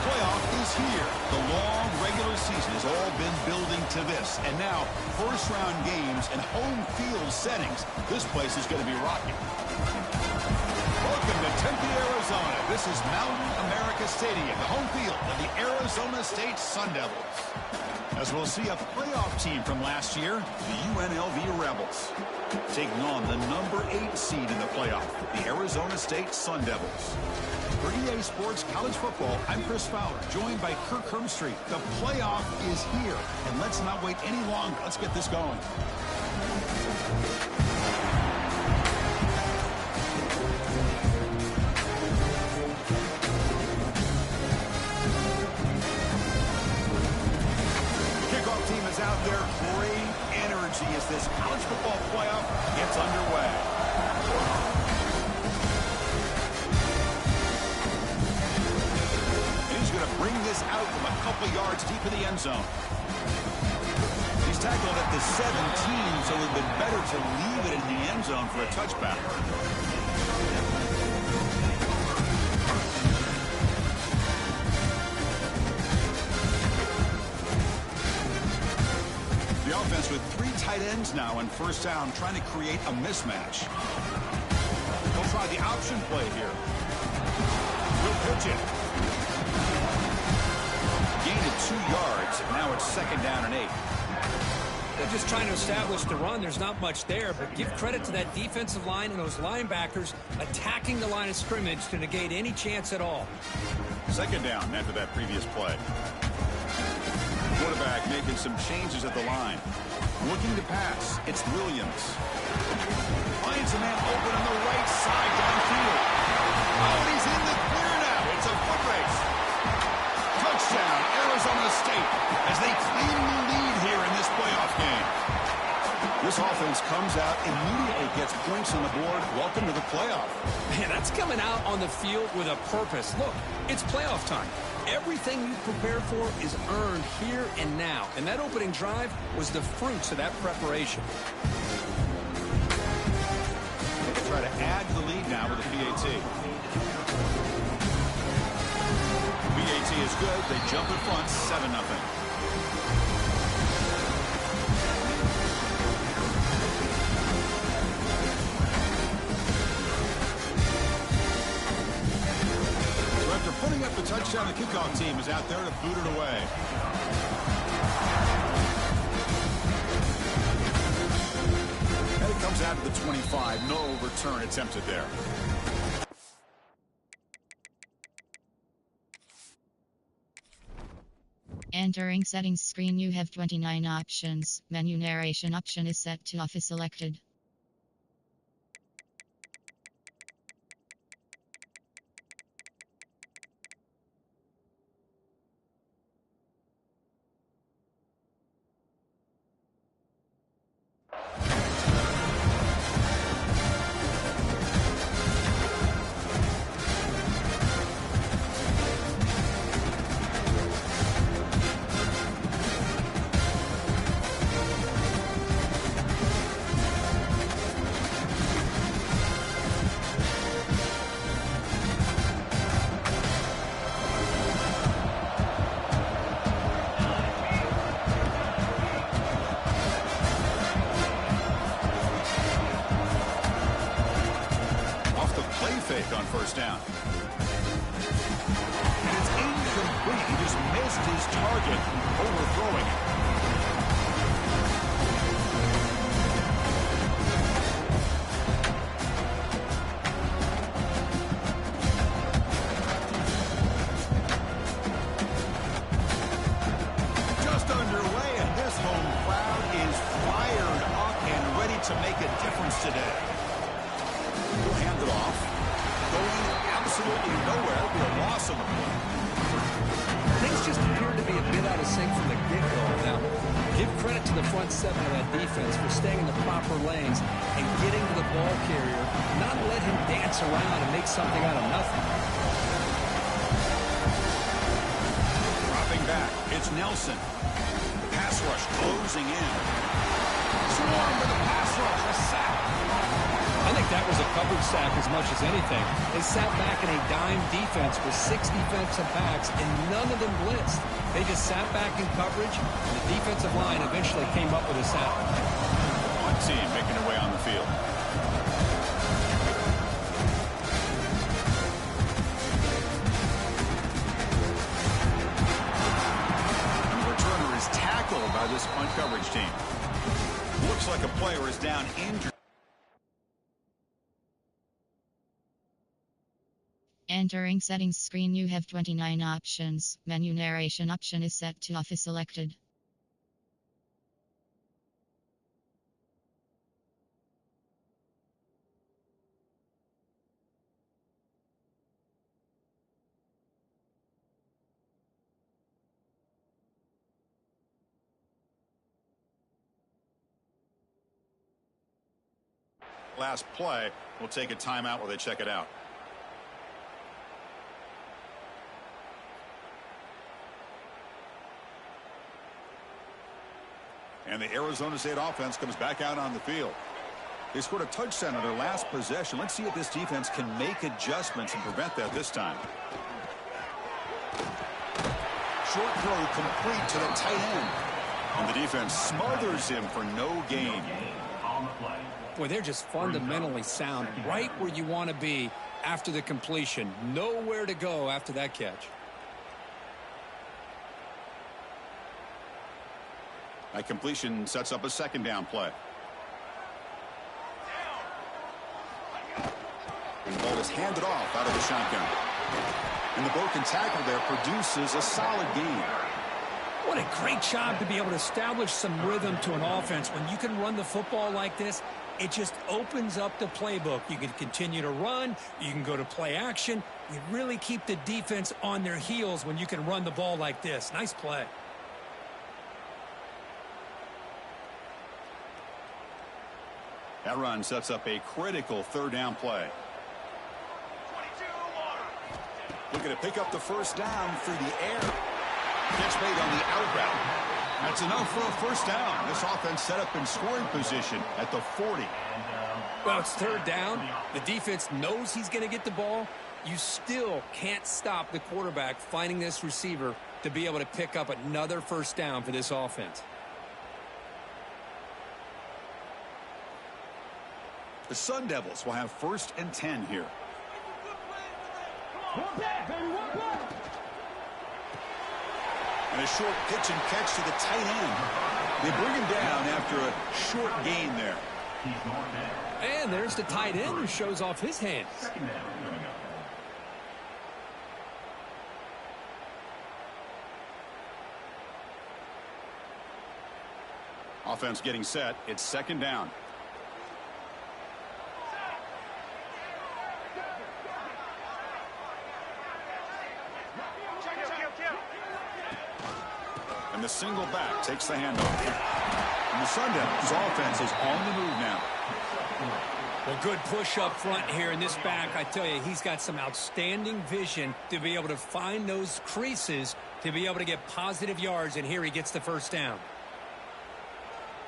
playoff is here. The long regular season has all been building to this. And now, first-round games and home field settings. This place is going to be rocking. Welcome to Tempe, Arizona. This is Mountain America Stadium, the home field of the Arizona State Sun Devils. As we'll see a playoff team from last year, the UNLV Rebels, taking on the number 8 seed in the playoff, the Arizona State Sun Devils. For EA Sports College Football, I'm Chris Fowler, joined by Kirk Hermstreet. The playoff is here, and let's not wait any longer. Let's get this going. Out there, great energy as this college football playoff gets underway. And he's going to bring this out from a couple yards deep in the end zone. He's tackled at the 17, so it would have been better to leave it in the end zone for a touchback. Offense with 3 tight ends now on first down, trying to create a mismatch. They'll try the option play here. He'll pitch it. Gain of 2 yards. Now it's 2nd down and 8. They're just trying to establish the run. There's not much there, but give credit to that defensive line and those linebackers attacking the line of scrimmage to negate any chance at all. 2nd down after that previous play. Quarterback making some changes at the line. Looking to pass. It's Williams. Finds a man open on the right side downfield. Oh, he's in the clear now. It's a foot race. Touchdown, Arizona State, as they claim the lead here in this playoff game. This offense comes out, immediately gets points on the board. Welcome to the playoff. Man, that's coming out on the field with a purpose. Look, it's playoff time. Everything you prepare for is earned here and now. And that opening drive was the fruits of that preparation. They try to add to the lead now with a PAT. PAT is good. They jump in front, 7-0. Putting up the touchdown, the kickoff team is out there to boot it away. And it comes out to the 25. No return attempted there. Entering settings screen, you have 29 options. Menu narration option is set to off is selected. On first down. And it's incomplete. He just missed his target, overthrowing it. Just underway, and this home crowd is fired up and ready to make a difference today. We'll hand it off. Going absolutely nowhere. It'll be a loss of the play. Things just appear to be a bit out of sync from the get-go. Now, give credit to the front 7 of that defense for staying in the proper lanes and getting to the ball carrier, not let him dance around and make something out of nothing. Dropping back, it's Nelson. Pass rush closing in. Swarm with a pass rush, a sack. I think that was a coverage sack as much as anything. They sat back in a dime defense with 6 defensive backs, and none of them blitzed. They just sat back in coverage, and the defensive line eventually came up with a sack. One team making their way on the field. And the returner is tackled by this punt coverage team. Looks like a player is down injured. Entering settings screen, you have 29 options. Menu narration option is set to off is selected. Last play, we'll take a timeout while they check it out. And the Arizona State offense comes back out on the field. They scored a touchdown on their last possession. Let's see if this defense can make adjustments and prevent that this time. Short throw complete to the tight end. And the defense smothers him for no gain. Boy, they're just fundamentally sound, right where you want to be after the completion. Nowhere to go after that catch. That completion sets up a second down play. And the ball is handed off out of the shotgun. And the broken tackle there produces a solid gain. What a great job to be able to establish some rhythm to an offense. When you can run the football like this, it just opens up the playbook. You can continue to run. You can go to play action. You really keep the defense on their heels when you can run the ball like this. Nice play. That run sets up a critical third down play. Looking to pick up the first down through the air. Catch made on the out route. That's enough for a first down. This offense set up in scoring position at the 40. Well, it's third down. The defense knows he's going to get the ball. You still can't stop the quarterback finding this receiver to be able to pick up another first down for this offense. The Sun Devils will have 1st and 10 here. And a short pitch and catch to the tight end. They bring him down after a short gain there. And there's the tight end who shows off his hands. Offense getting set. It's second down. And the single back takes the handoff. And the Sun Devils offense is on the move now. Well, good push up front here in this back. I tell you, he's got some outstanding vision to be able to find those creases to be able to get positive yards, and here he gets the first down.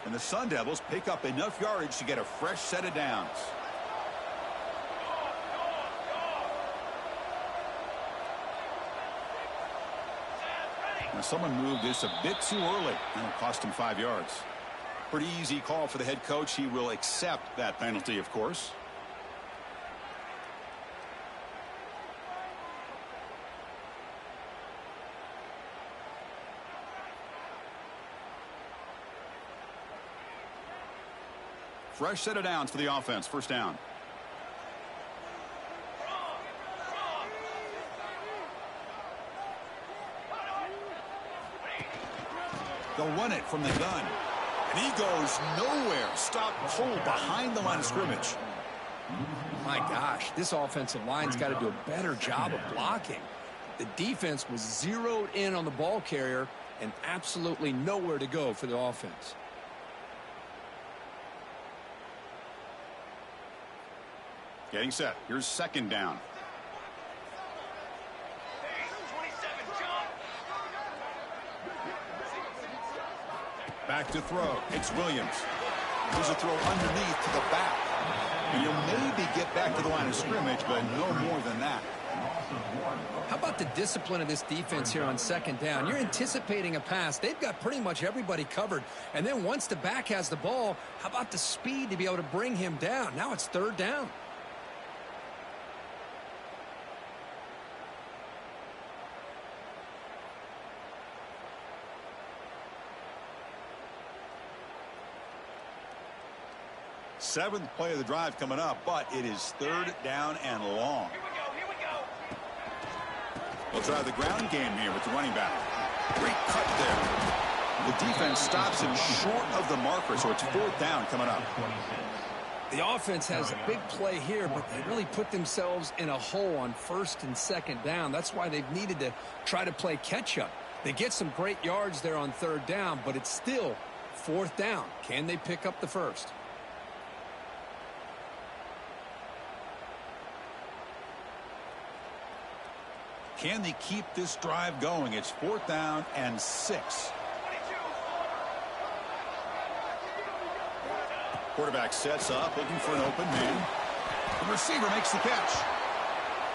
And the Sun Devils pick up enough yardage to get a fresh set of downs. Now someone moved this a bit too early. That'll cost him 5 yards. Pretty easy call for the head coach. He will accept that penalty, of course. Fresh set of downs for the offense. First down. They'll run it from the gun. And he goes nowhere. Stop cold behind the line of scrimmage. My gosh, this offensive line's got to do a better job of blocking. The defense was zeroed in on the ball carrier and absolutely nowhere to go for the offense. Getting set. Here's second down. Back to throw. It's Williams. Here's a throw underneath to the back. And you'll maybe get back to the line of scrimmage, but no more than that. How about the discipline of this defense here on second down? You're anticipating a pass. They've got pretty much everybody covered. And then once the back has the ball, how about the speed to be able to bring him down? Now it's third down. Seventh play of the drive coming up, but it is third down and long. Here we go. They'll try the ground game here with the running back. Great cut there. The defense stops him short of the marker, so it's fourth down coming up. The offense has a big play here, but they really put themselves in a hole on first and second down. That's why they've needed to try to play catch-up. They get some great yards there on third down, but it's still fourth down. Can they pick up the first? Can they keep this drive going? It's fourth down and 6. Quarterback sets up, looking for an open man. The receiver makes the catch.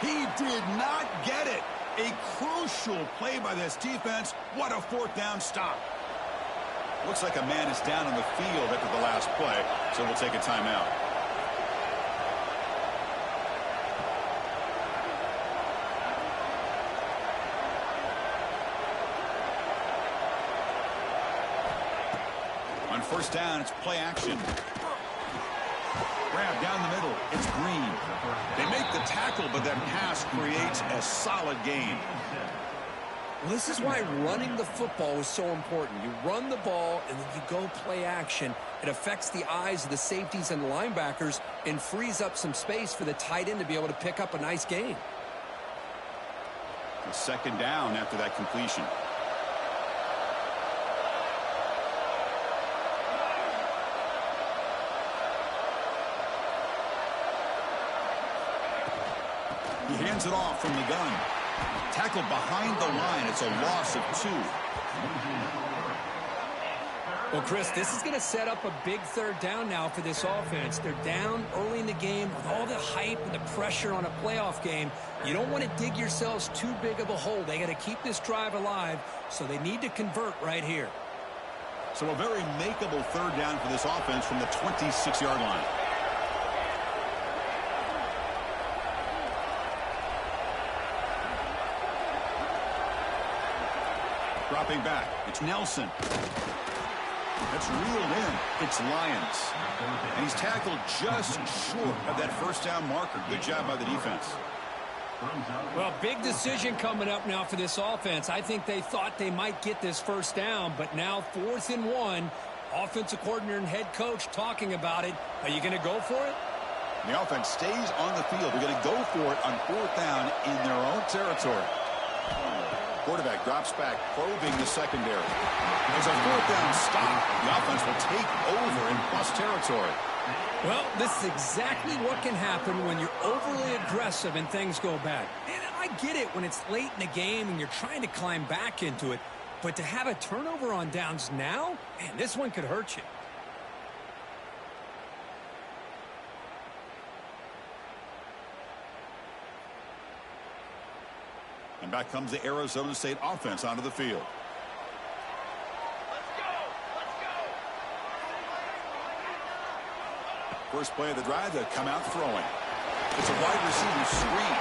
He did not get it. A crucial play by this defense. What a fourth down stop. Looks like a man is down on the field after the last play, so we'll take a timeout. On first down, it's play action. Grab down the middle. It's Green. They make the tackle, but that pass creates a solid gain. Well, this is why running the football is so important. You run the ball, and then you go play action. It affects the eyes of the safeties and the linebackers and frees up some space for the tight end to be able to pick up a nice gain. A second down after that completion. He hands it off from the gun. Tackled behind the line. It's a loss of 2. Well, Chris, this is going to set up a big third down now for this offense. They're down early in the game with all the hype and the pressure on a playoff game. You don't want to dig yourselves too big of a hole. They got to keep this drive alive, so they need to convert right here. So a very makeable third down for this offense from the 26-yard line. Dropping back, it's Nelson. That's reeled in. It's Lyons. And he's tackled just short of that first down marker. Good job by the defense. Well, big decision coming up now for this offense. I think they thought they might get this first down, but now 4th and 1. Offensive coordinator and head coach talking about it. Are you going to go for it? The offense stays on the field. They're going to go for it on 4th down in their own territory. Quarterback drops back, probing the secondary. There's a 4th down stop. The offense will take over in plus territory. Well, this is exactly what can happen when you're overly aggressive and things go bad. And I get it when it's late in the game and you're trying to climb back into it. But to have a turnover on downs now, man, this one could hurt you. And back comes the Arizona State offense onto the field. First play of the drive, they come out throwing. It's a wide receiver screen.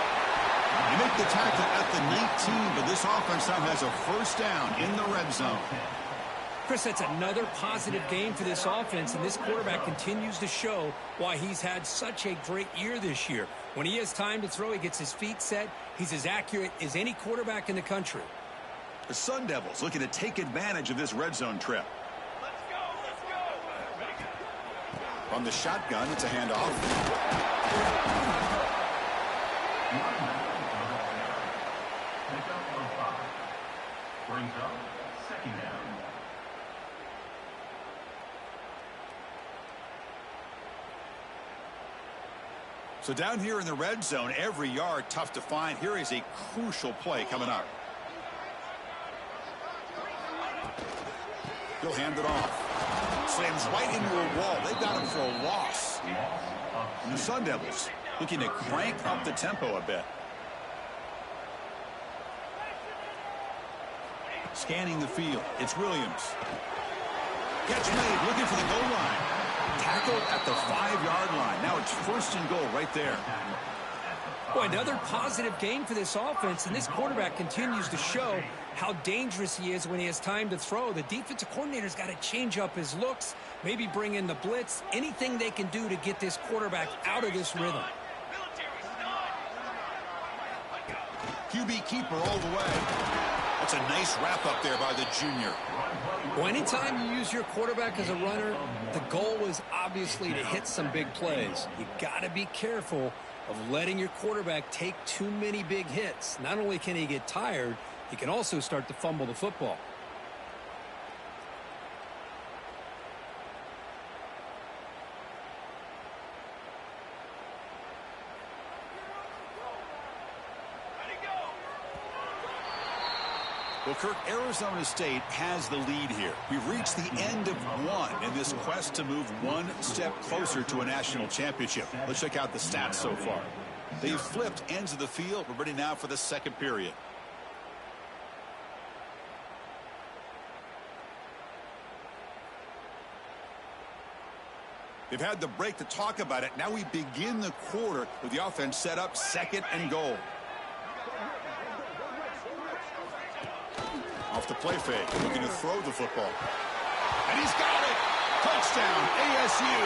They make the tackle at the 19, but this offense now has a first down in the red zone. Chris, that's another positive game for this offense, and this quarterback continues to show why he's had such a great year this year. When he has time to throw, he gets his feet set. He's as accurate as any quarterback in the country. The Sun Devils looking to take advantage of this red zone trip. Let's go. From the shotgun, it's a handoff. Brings up second down. So down here in the red zone, every yard tough to find. Here is a crucial play coming up. He'll hand it off. Slams right into a wall. They got him for a loss. And the Sun Devils looking to crank up the tempo a bit. Scanning the field, it's Williams. Catch made, looking for the goal line. Tackled at the 5-yard line. Now it's 1st and goal right there. Boy, another positive game for this offense, and this quarterback continues to show how dangerous he is when he has time to throw. The defensive coordinator's got to change up his looks, maybe bring in the blitz, anything they can do to get this quarterback out of this rhythm. QB keeper all the way. That's a nice wrap up there by the junior. Well, anytime you use your quarterback as a runner, the goal is obviously to hit some big plays. You got to be careful of letting your quarterback take too many big hits. Not only can he get tired, he can also start to fumble the football. Well, Kirk, Arizona State has the lead here. We've reached the end of one in this quest to move one step closer to a national championship. Let's check out the stats so far. They've flipped ends of the field. We're ready now for the second period. They've had the break to talk about it. Now we begin the quarter with the offense set up 2nd and goal. Off the play fake, looking to throw the football. And he's got it! Touchdown, ASU!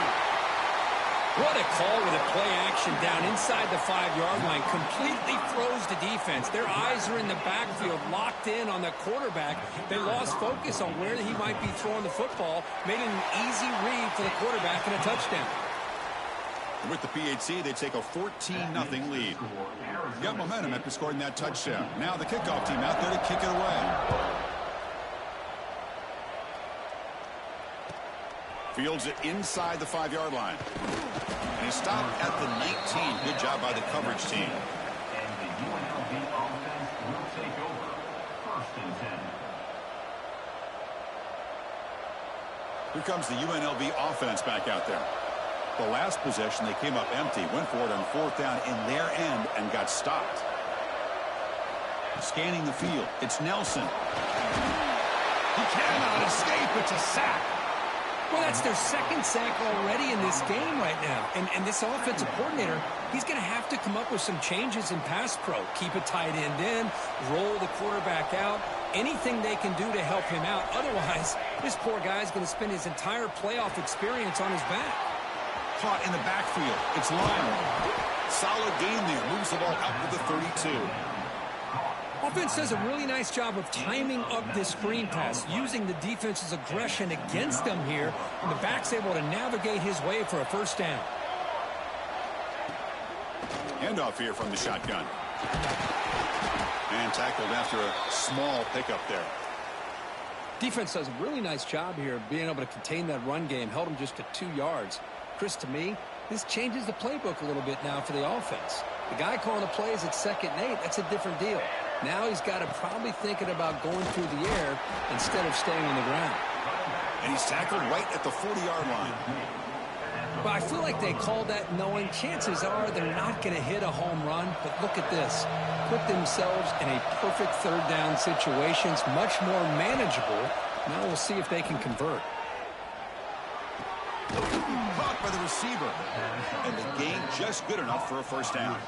What a call with a play action down inside the 5-yard line. Completely throws the defense. Their eyes are in the backfield, locked in on the quarterback. They lost focus on where he might be throwing the football, made it an easy read for the quarterback and a touchdown. With the PHC, they take a 14-0 lead. Got momentum after scoring that touchdown. Now the kickoff team out there to kick it away. Fields it inside the 5-yard line. And he stopped at the 19. Good job by the coverage team. And the UNLV offense will take over 1st and 10. Here comes the UNLV offense back out there. The last possession, they came up empty, went for it on 4th down in their end and got stopped. Scanning the field, it's Nelson. He cannot escape, it's a sack. Well, that's their 2nd sack already in this game right now. And this offensive coordinator, he's going to have to come up with some changes in pass pro. Keep a tight end in, roll the quarterback out, anything they can do to help him out. Otherwise, this poor guy's going to spend his entire playoff experience on his back. Caught in the backfield, it's Lyman. Solid game there, moves the ball up to the 32. Offense does a really nice job of timing up this screen pass, using the defense's aggression against them here, and the back's able to navigate his way for a 1st down. Handoff here from the shotgun. And tackled after a small pickup there. Defense does a really nice job here of being able to contain that run game, held him just to 2 yards. Chris, to me, this changes the playbook a little bit now for the offense. The guy calling the plays at 2nd and 8, that's a different deal. Now he's got to probably thinking about going through the air instead of staying on the ground. And he's tackled right at the 40-yard line. But I feel like they called that knowing chances are they're not going to hit a home run. But look at this. Put themselves in a perfect 3rd down situations, much more manageable. Now we'll see if they can convert. Caught by the receiver. And the game just good enough for a 1st down.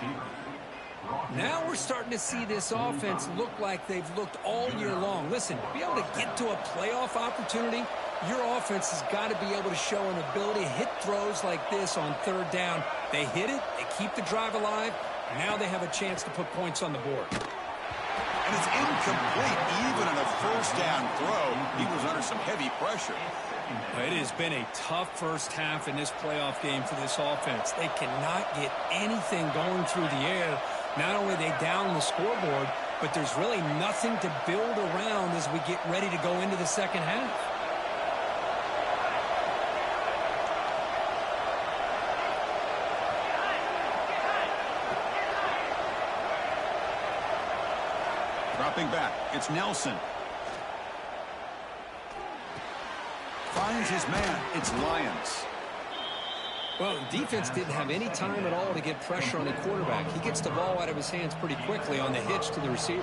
Now we're starting to see this offense look like they've looked all year long. Listen, to be able to get to a playoff opportunity, your offense has got to be able to show an ability to hit throws like this on 3rd down. They hit it, they keep the drive alive, and now they have a chance to put points on the board. And it's incomplete. Even on a 1st down throw, he was under some heavy pressure. It has been a tough 1st half in this playoff game for this offense. They cannot get anything going through the air. Not only are they down the scoreboard, but there's really nothing to build around as we get ready to go into the 2nd half. Dropping back, it's Nelson. Finds his man, it's Lyons. Well, defense didn't have any time at all to get pressure on the quarterback. He gets the ball out of his hands pretty quickly on the hitch to the receiver.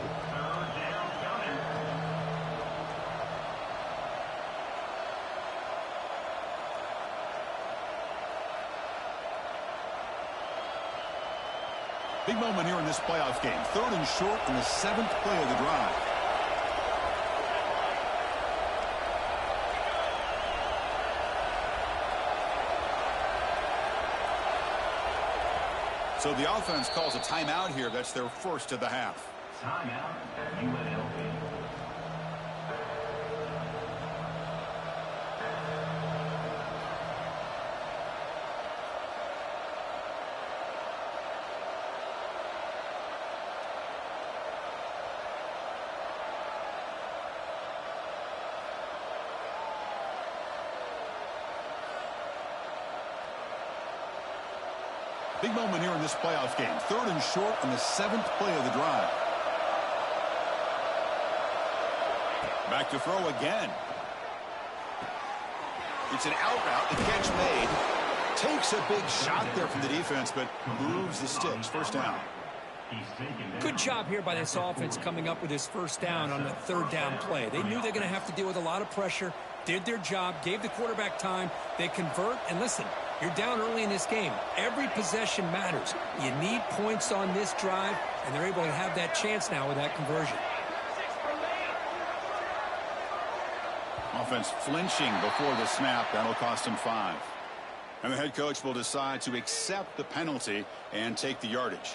Big moment here in this playoff game. 3rd and short in the 7th play of the drive. So the offense calls a timeout here. That's their first of the half. Timeout, UNLV. Big moment here in this playoff game. 3rd and short in the 7th play of the drive. Back to throw again. It's an out route. The catch made. Takes a big shot there from the defense, but moves the sticks. First down. Good job here by this offense coming up with his first down on the 3rd down play. They knew they're going to have to deal with a lot of pressure, did their job, gave the quarterback time. They convert, and listen, you're down early in this game. Every possession matters. You need points on this drive, and they're able to have that chance now with that conversion. Offense flinching before the snap. That'll cost him 5. And the head coach will decide to accept the penalty and take the yardage.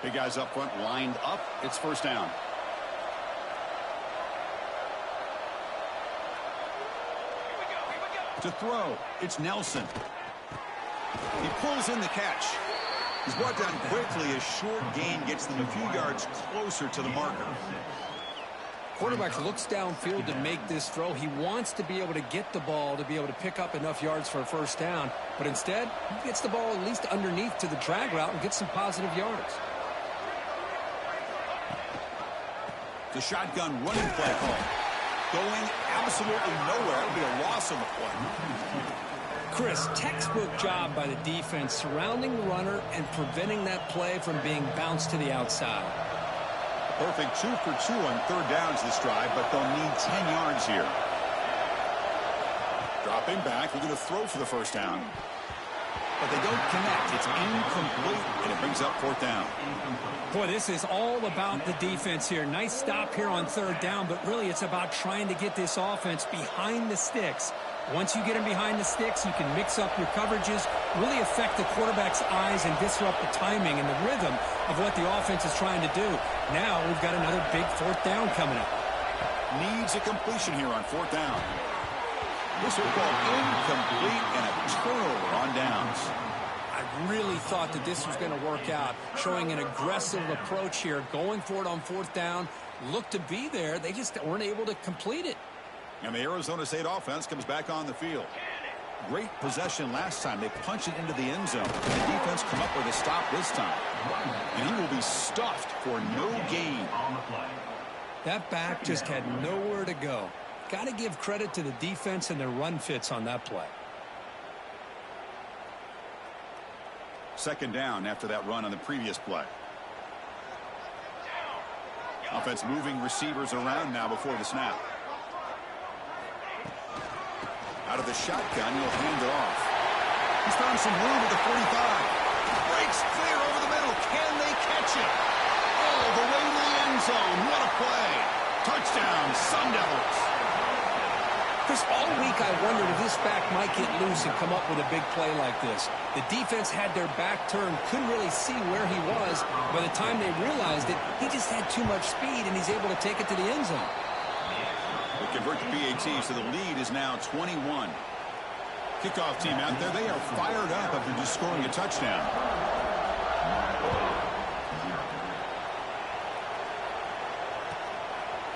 Big guys up front lined up. It's first down. To throw, it's Nelson. He pulls in the catch. He's brought down quickly. A short gain gets them a few yards closer to the marker. Quarterback looks downfield to make this throw. He wants to be able to get the ball to be able to pick up enough yards for a first down. But instead, he gets the ball at least underneath to the drag route and gets some positive yards. The shotgun running play call. Going absolutely nowhere. It'll be a loss on the play. Chris, textbook job by the defense surrounding the runner and preventing that play from being bounced to the outside. Perfect 2 for 2 on 3rd downs this drive, but they'll need 10 yards here. Dropping back, looking to throw for the first down. But they don't connect. It's incomplete, and it brings up 4th down. Boy, this is all about the defense here. Nice stop here on 3rd down, but really it's about trying to get this offense behind the sticks. Once you get them behind the sticks, you can mix up your coverages, really affect the quarterback's eyes and disrupt the timing and the rhythm of what the offense is trying to do. Now we've got another big 4th down coming up. Needs a completion here on 4th down. This will call incomplete and a turnover on downs. I really thought that this was going to work out, showing an aggressive approach here, going for it on 4th down, looked to be there. They just weren't able to complete it. And the Arizona State offense comes back on the field. Great possession last time. They punch it into the end zone. And the defense come up with a stop this time. And he will be stuffed for no gain. That back just had nowhere to go. Got to give credit to the defense and their run fits on that play. 2nd down after that run on the previous play. Offense moving receivers around now before the snap. Out of the shotgun, he'll hand it off. He's found some room at the 45. Breaks clear over the middle. Can they catch it? All the way to the end zone. What a play. Touchdown, Sun Devils. Chris, all week I wondered if this back might get loose and come up with a big play like this. The defense had their back turned, couldn't really see where he was. By the time they realized it, he just had too much speed, and he's able to take it to the end zone. They convert the PAT, so the lead is now 21. Kickoff team out there, they are fired up after just scoring a touchdown.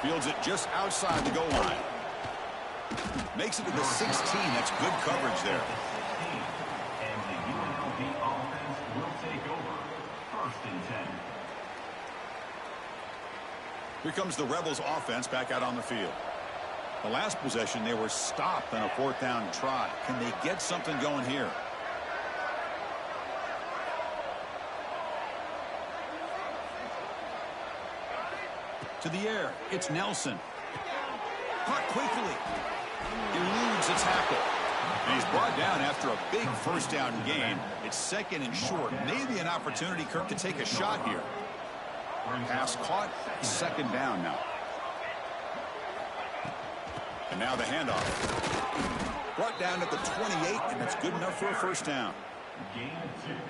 Fields it just outside the goal line. Makes it to the 16. That's good coverage there. And the UNLV offense will take over. 1st and 10. Here comes the Rebels offense back out on the field. The last possession, they were stopped on a 4th down try. Can they get something going here? To the air, it's Nelson. Caught quickly. Eludes a tackle. And he's brought down after a big 1st down gain. It's 2nd and short. Maybe an opportunity, Kirk, to take a shot here. Pass caught. 2nd down now. And now the handoff. Brought down at the 28, and that's good enough for a 1st down.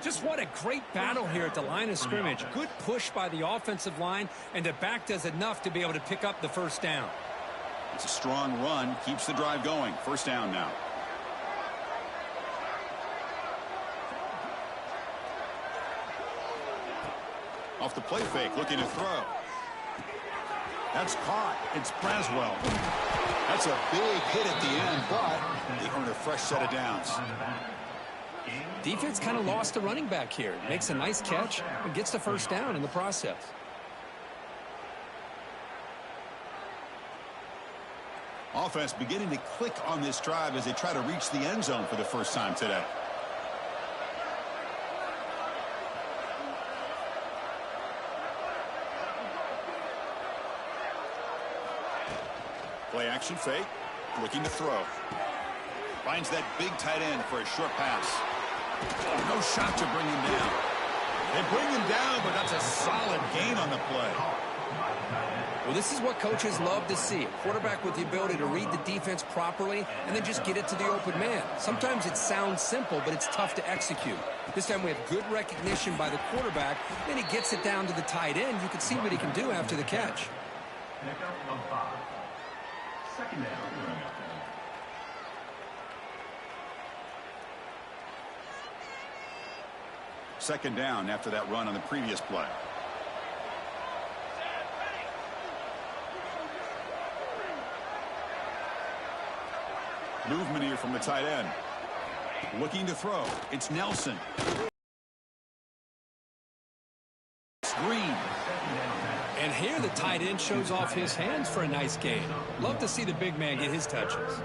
Just what a great battle here at the line of scrimmage. Good push by the offensive line, and the back does enough to be able to pick up the 1st down. It's a strong run. Keeps the drive going. 1st down now. Off the play fake, looking to throw. That's caught. It's Braswell. That's a big hit at the end, but they earn a fresh set of downs. Defense kind of lost the running back here. Makes a nice catch and gets the 1st down in the process. Offense beginning to click on this drive as they try to reach the end zone for the first time today. Play action fake. Looking to throw. Finds that big tight end for a short pass. No shot to bring him down. They bring him down, but that's a solid gain on the play. Well, this is what coaches love to see. A quarterback with the ability to read the defense properly and then just get it to the open man. Sometimes it sounds simple, but it's tough to execute. This time we have good recognition by the quarterback. Then he gets it down to the tight end. You can see what he can do after the catch. Pickup of 5. 2nd down. Second down after that run on the previous play. Movement here from the tight end. Looking to throw. It's Nelson. Green. And here the tight end shows off his hands for a nice gain. Love to see the big man get his touches.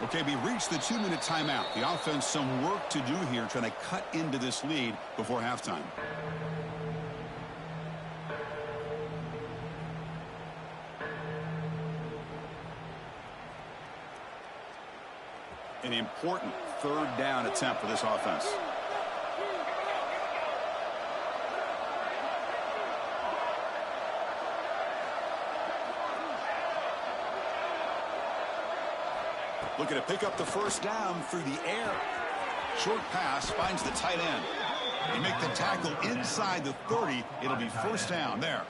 Okay, we reached the 2-minute timeout. The offense some work to do here trying to cut into this lead before halftime. An important 3rd down attempt for this offense. Looking to pick up the 1st down through the air. Short pass finds the tight end. They make the tackle inside the 30. It'll be 1st down there.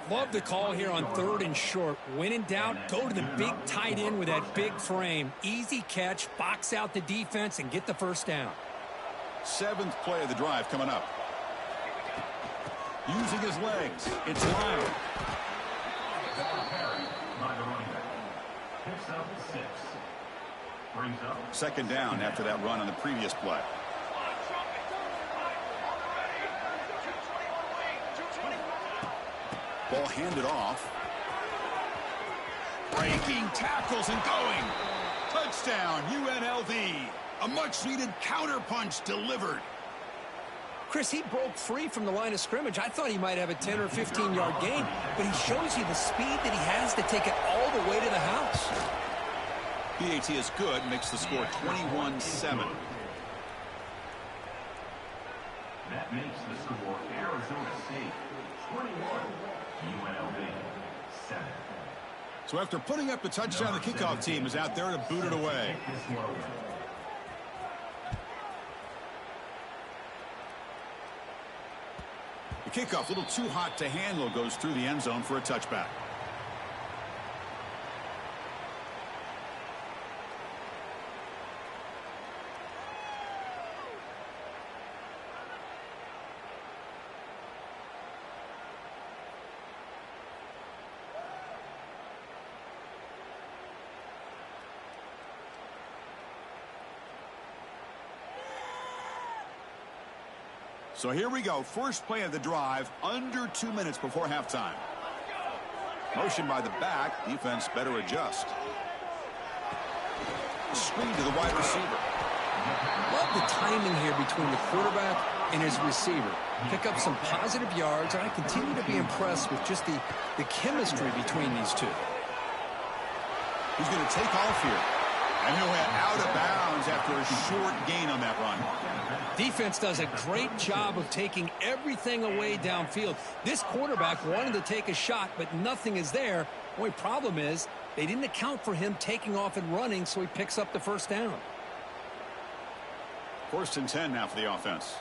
Love the call here on 3rd and short. When in doubt, go to the big tight end with that big frame. Easy catch, box out the defense, and get the 1st down. 7th play of the drive coming up. Using his legs. It's Lyle. Picks up 6. Brings up 2nd down after that run on the previous play. Ball handed off. Breaking tackles and going. Touchdown, UNLV. A much-needed counterpunch delivered. Chris, he broke free from the line of scrimmage. I thought he might have a 10 or 15-yard gain, but he shows you the speed that he has to take it all the way to the house. PAT is good, makes the score 21-7. That makes the score Arizona State 21, UNLV 7. So after putting up the touchdown, the kickoff team is out there to boot it away. The kickoff, a little too hot to handle, goes through the end zone for a touchback. So here we go. First play of the drive, under 2 minutes before halftime. Motion by the back. Defense better adjust. Screen to the wide receiver. Love the timing here between the quarterback and his receiver. Pick up some positive yards, and I continue to be impressed with just the chemistry between these two. He's going to take off here. And he'll head out of bounds after a short gain on that run. Defense does a great job of taking everything away downfield. This quarterback wanted to take a shot, but nothing is there. The only problem is they didn't account for him taking off and running, so he picks up the first down. 1st and 10 now for the offense.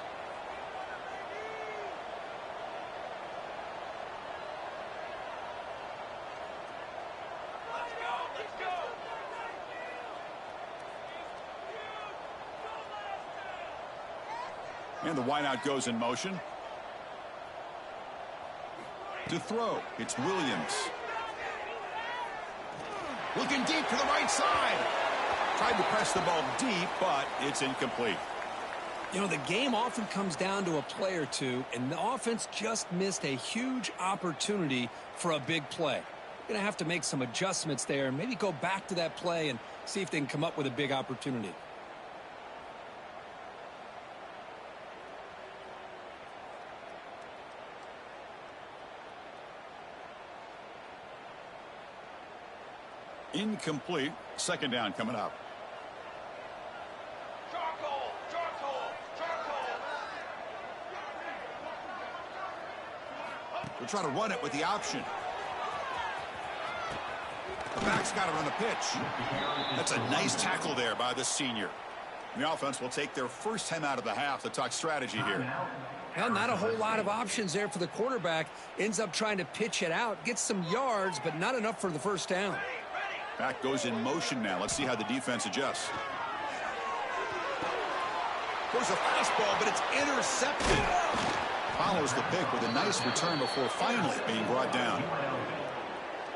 And the wideout goes in motion. To throw, it's Williams. Looking deep to the right side. Tried to press the ball deep, but it's incomplete. You know, the game often comes down to a play or two, and the offense just missed a huge opportunity for a big play. Going to have to make some adjustments there, and maybe go back to that play and see if they can come up with a big opportunity. Incomplete. 2nd down coming up. We'll try to run it with the option. The back's got to run the pitch. That's a nice tackle there by the senior. The offense will take their first time out of the half to talk strategy here. Well, not a whole lot of options there for the quarterback. Ends up trying to pitch it out, gets some yards, but not enough for the first down. Back goes in motion now. Let's see how the defense adjusts. There's a fastball, but it's intercepted. Follows the pick with a nice return before finally being brought down.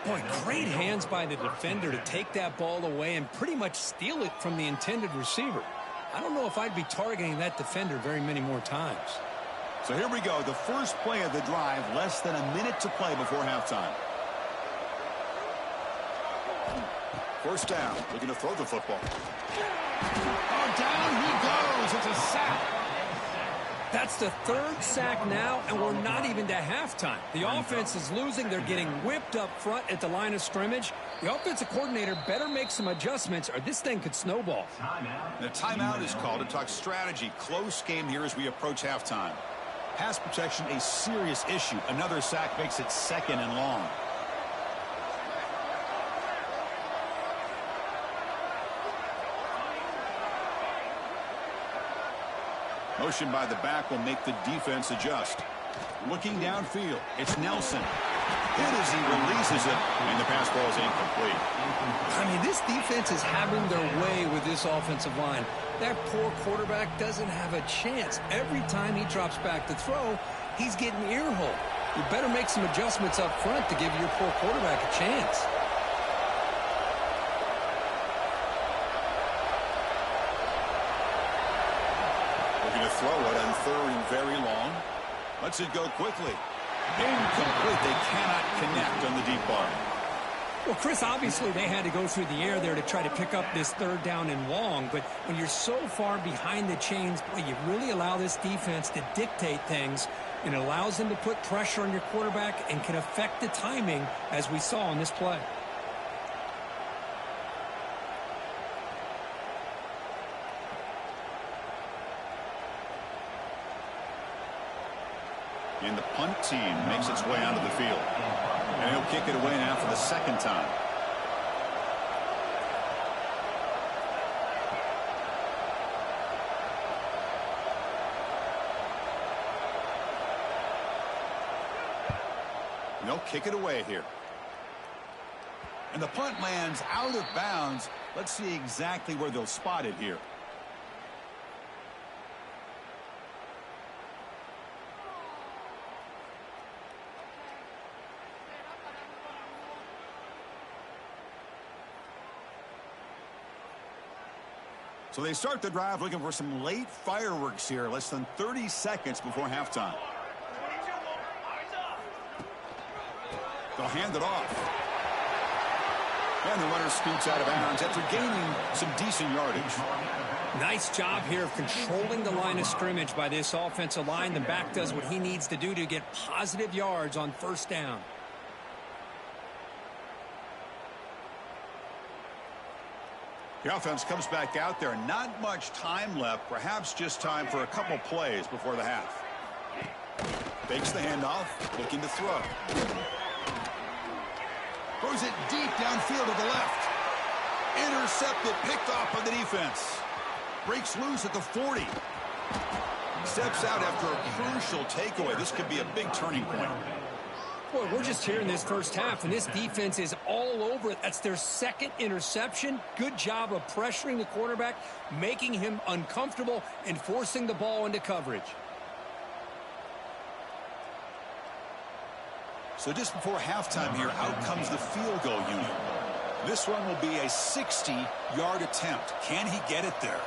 Boy, great hands by the defender to take that ball away and pretty much steal it from the intended receiver. I don't know if I'd be targeting that defender very many more times. So here we go. The first play of the drive, less than a minute to play before halftime. First down, looking to throw the football. Oh, down he goes. It's a sack. That's the 3rd sack now, and we're not even to halftime. The offense is losing. They're getting whipped up front at the line of scrimmage. The offensive coordinator better make some adjustments, or this thing could snowball. The timeout is called to talk strategy. Close game here as we approach halftime. Pass protection, a serious issue. Another sack makes it 2nd and long. Motion by the back will make the defense adjust. Looking downfield, it's Nelson. Hit as he releases it, and the pass ball is incomplete. I mean, this defense is having their way with this offensive line. That poor quarterback doesn't have a chance. Every time he drops back to throw, he's getting earholed. You better make some adjustments up front to give your poor quarterback a chance. Throw it on 3rd and very long. Lets it go quickly. Incomplete. They cannot connect on the deep ball. Well, Chris, obviously they had to go through the air there to try to pick up this 3rd down and long, but when you're so far behind the chains, boy, you really allow this defense to dictate things, and it allows them to put pressure on your quarterback and can affect the timing, as we saw in this play. And the punt team makes its way onto the field. And he'll kick it away now for the 2nd time. And they'll kick it away here. And the punt lands out of bounds. Let's see exactly where they'll spot it here. So they start the drive looking for some late fireworks here, less than 30 seconds before halftime. They'll hand it off. And the runner scoots out of bounds after gaining some decent yardage. Nice job here of controlling the line of scrimmage by this offensive line. The back does what he needs to do to get positive yards on first down. The offense comes back out there. Not much time left. Perhaps just time for a couple plays before the half. Fakes the handoff. Looking to throw. Throws it deep downfield to the left. Intercepted. Picked off by the defense. Breaks loose at the 40. Steps out after a crucial takeaway. This could be a big turning point. Boy, we're just here in this first half, and this defense is all over it. That's their second interception. Good job of pressuring the quarterback, making him uncomfortable, and forcing the ball into coverage. So just before halftime here, out comes the field goal unit. This one will be a 60-yard attempt. Can he get it there?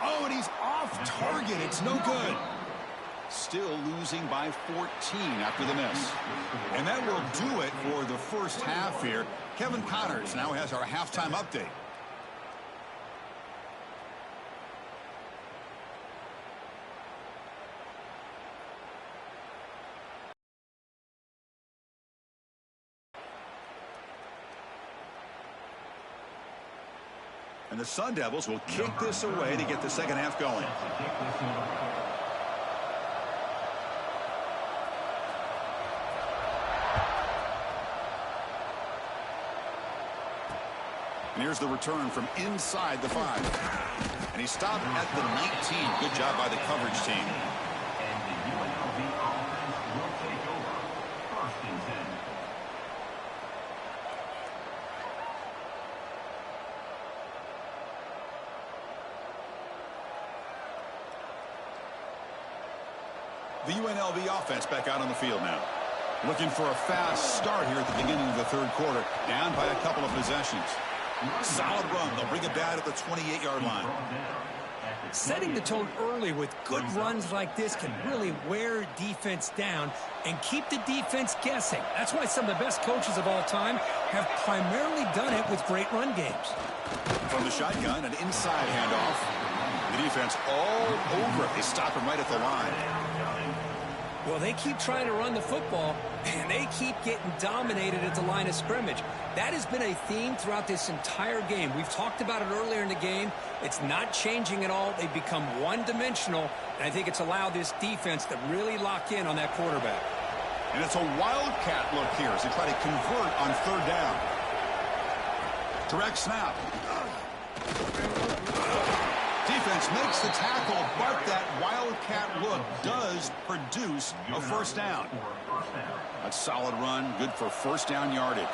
Oh, and he's off target. It's no good. Still losing by 14 after the miss. And that will do it for the first half here. Kevin Connors now has our halftime update. And the Sun Devils will kick this away to get the second half going. And here's the return from inside the 5. And he stopped at the 19. Good job by the coverage team. And the UNLV offense will take over. 1st and 10. The UNLV offense back out on the field now. Looking for a fast start here at the beginning of the third quarter. Down by a couple of possessions. Solid run. They'll bring it down at the 28-yard line. Setting the tone early with good runs like this can really wear defense down and keep the defense guessing. That's why some of the best coaches of all time have primarily done it with great run games. From the shotgun, an inside handoff. The defense all over it. They stop him right at the line. Well, they keep trying to run the football, and they keep getting dominated at the line of scrimmage. That has been a theme throughout this entire game. We've talked about it earlier in the game. It's not changing at all. They've become one-dimensional, and I think it's allowed this defense to really lock in on that quarterback. And it's a wildcat look here as they try to convert on third down. Direct snap. Defense makes the tackle, but that wildcat look does produce a first down. A solid run, good for first down yardage.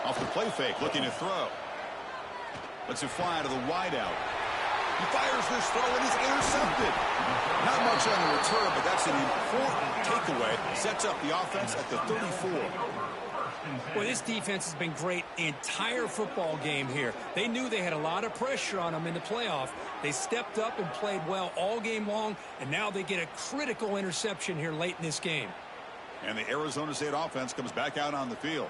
Off the play fake, looking to throw. Lets it fly to the wideout. He fires this throw and is intercepted. Not much on the return, but that's an important takeaway. Sets up the offense at the 34. Well, this defense has been great the entire football game here. They knew they had a lot of pressure on them in the playoff. They stepped up and played well all game long, and now they get a critical interception here late in this game. And the Arizona State offense comes back out on the field.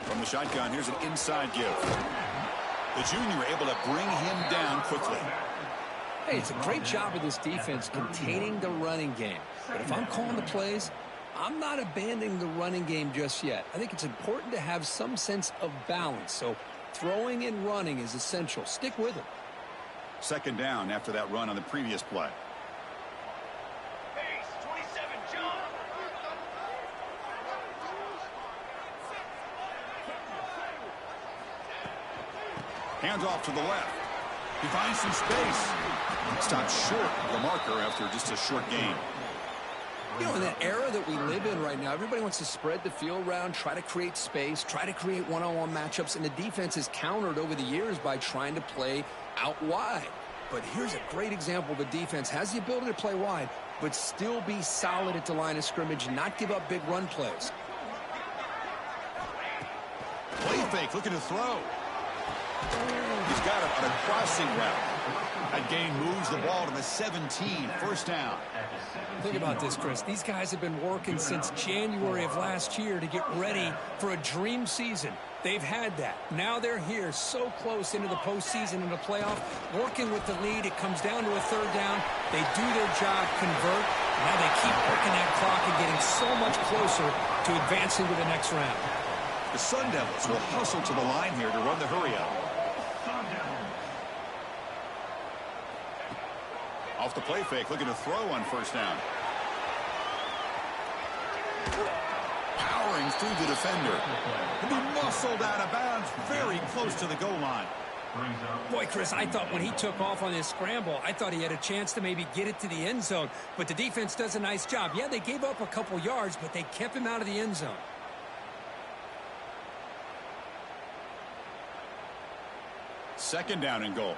From the shotgun, here's an inside give. The junior able to bring him down quickly. Hey, it's a great job of this defense containing the running game. But if I'm calling the plays, I'm not abandoning the running game just yet. I think it's important to have some sense of balance. So throwing and running is essential. Stick with it. Second down after that run on the previous play. Hands off to the left. He finds some space. Stopped short of the marker after just a short gain. You know, in the era that we live in right now, everybody wants to spread the field around, try to create space, try to create one-on-one matchups, and the defense has countered over the years by trying to play out wide. But here's a great example of a defense has the ability to play wide, but still be solid at the line of scrimmage, not give up big run plays. Play fake, looking to throw. He's got it on a crossing route. That gain moves the ball to the 17, first down. Think about this, Chris. These guys have been working since January of last year to get ready for a dream season. They've had that. Now they're here so close into the postseason and the playoff, working with the lead. It comes down to a third down. They do their job, convert. Now they keep working that clock and getting so much closer to advancing to the next round. The Sun Devils will hustle to the line here to run the hurry-up. Off the play fake, looking to throw on first down. Powering through the defender. And he muscled out of bounds very close to the goal line. Boy, Chris, I thought when he took off on this scramble, I thought he had a chance to maybe get it to the end zone. But the defense does a nice job. Yeah, they gave up a couple yards, but they kept him out of the end zone. Second down and goal.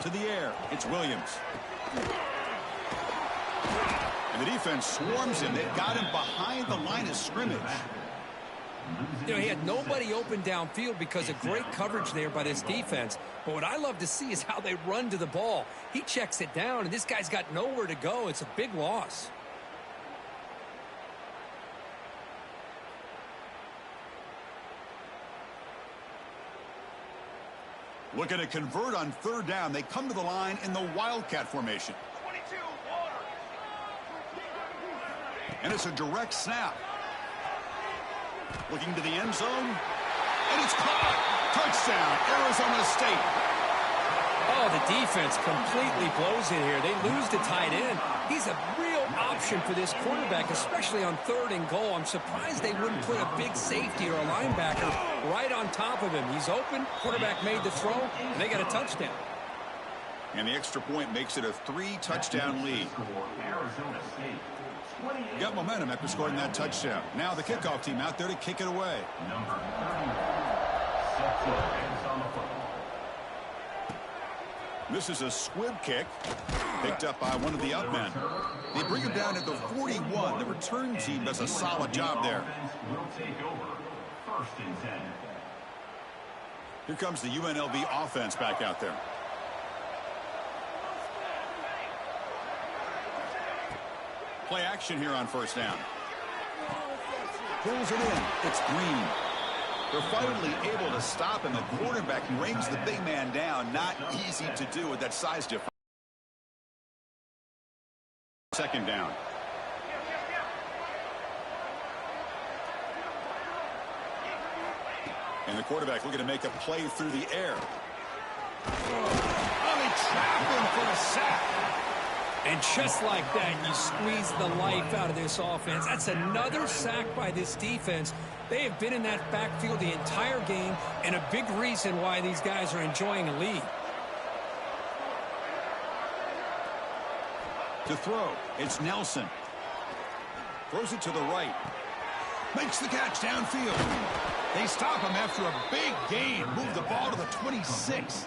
To the air, it's Williams. And the defense swarms him. They've got him behind the line of scrimmage. You know, he had nobody open downfield because of great coverage there by this defense. But what I love to see is how they run to the ball. He checks it down, and this guy's got nowhere to go. It's a big loss. Looking to convert on third down. They come to the line in the Wildcat formation. And it's a direct snap. Looking to the end zone. And it's caught. Touchdown, Arizona State. Oh, the defense completely blows it here. They lose the tight end. He's a real option for this quarterback, especially on third and goal. I'm surprised they wouldn't put a big safety or a linebacker right on top of him. He's open. Quarterback made the throw, and they got a touchdown. And the extra point makes it a 3-touchdown lead. Got momentum after scoring that touchdown. Now the kickoff team out there to kick it away. Number 31 sets the hands on the football. This is a squib kick picked up by one of the up men. They bring him down at the 41. The return team does a solid job there. Will take over. First and 10. Here comes the UNLV offense back out there. Play action here on first down. Pulls it in. It's Green. They're finally able to stop him. The quarterback brings the big man down. Not easy to do with that size difference. Second down. And the quarterback looking to make a play through the air. Oh, they trap him for a sack. And just like that, you squeeze the life out of this offense. That's another sack by this defense. They have been in that backfield the entire game, and a big reason why these guys are enjoying a lead. To throw, it's Nelson. Throws it to the right. Makes the catch downfield. They stop him after a big gain. Move the ball to the 26.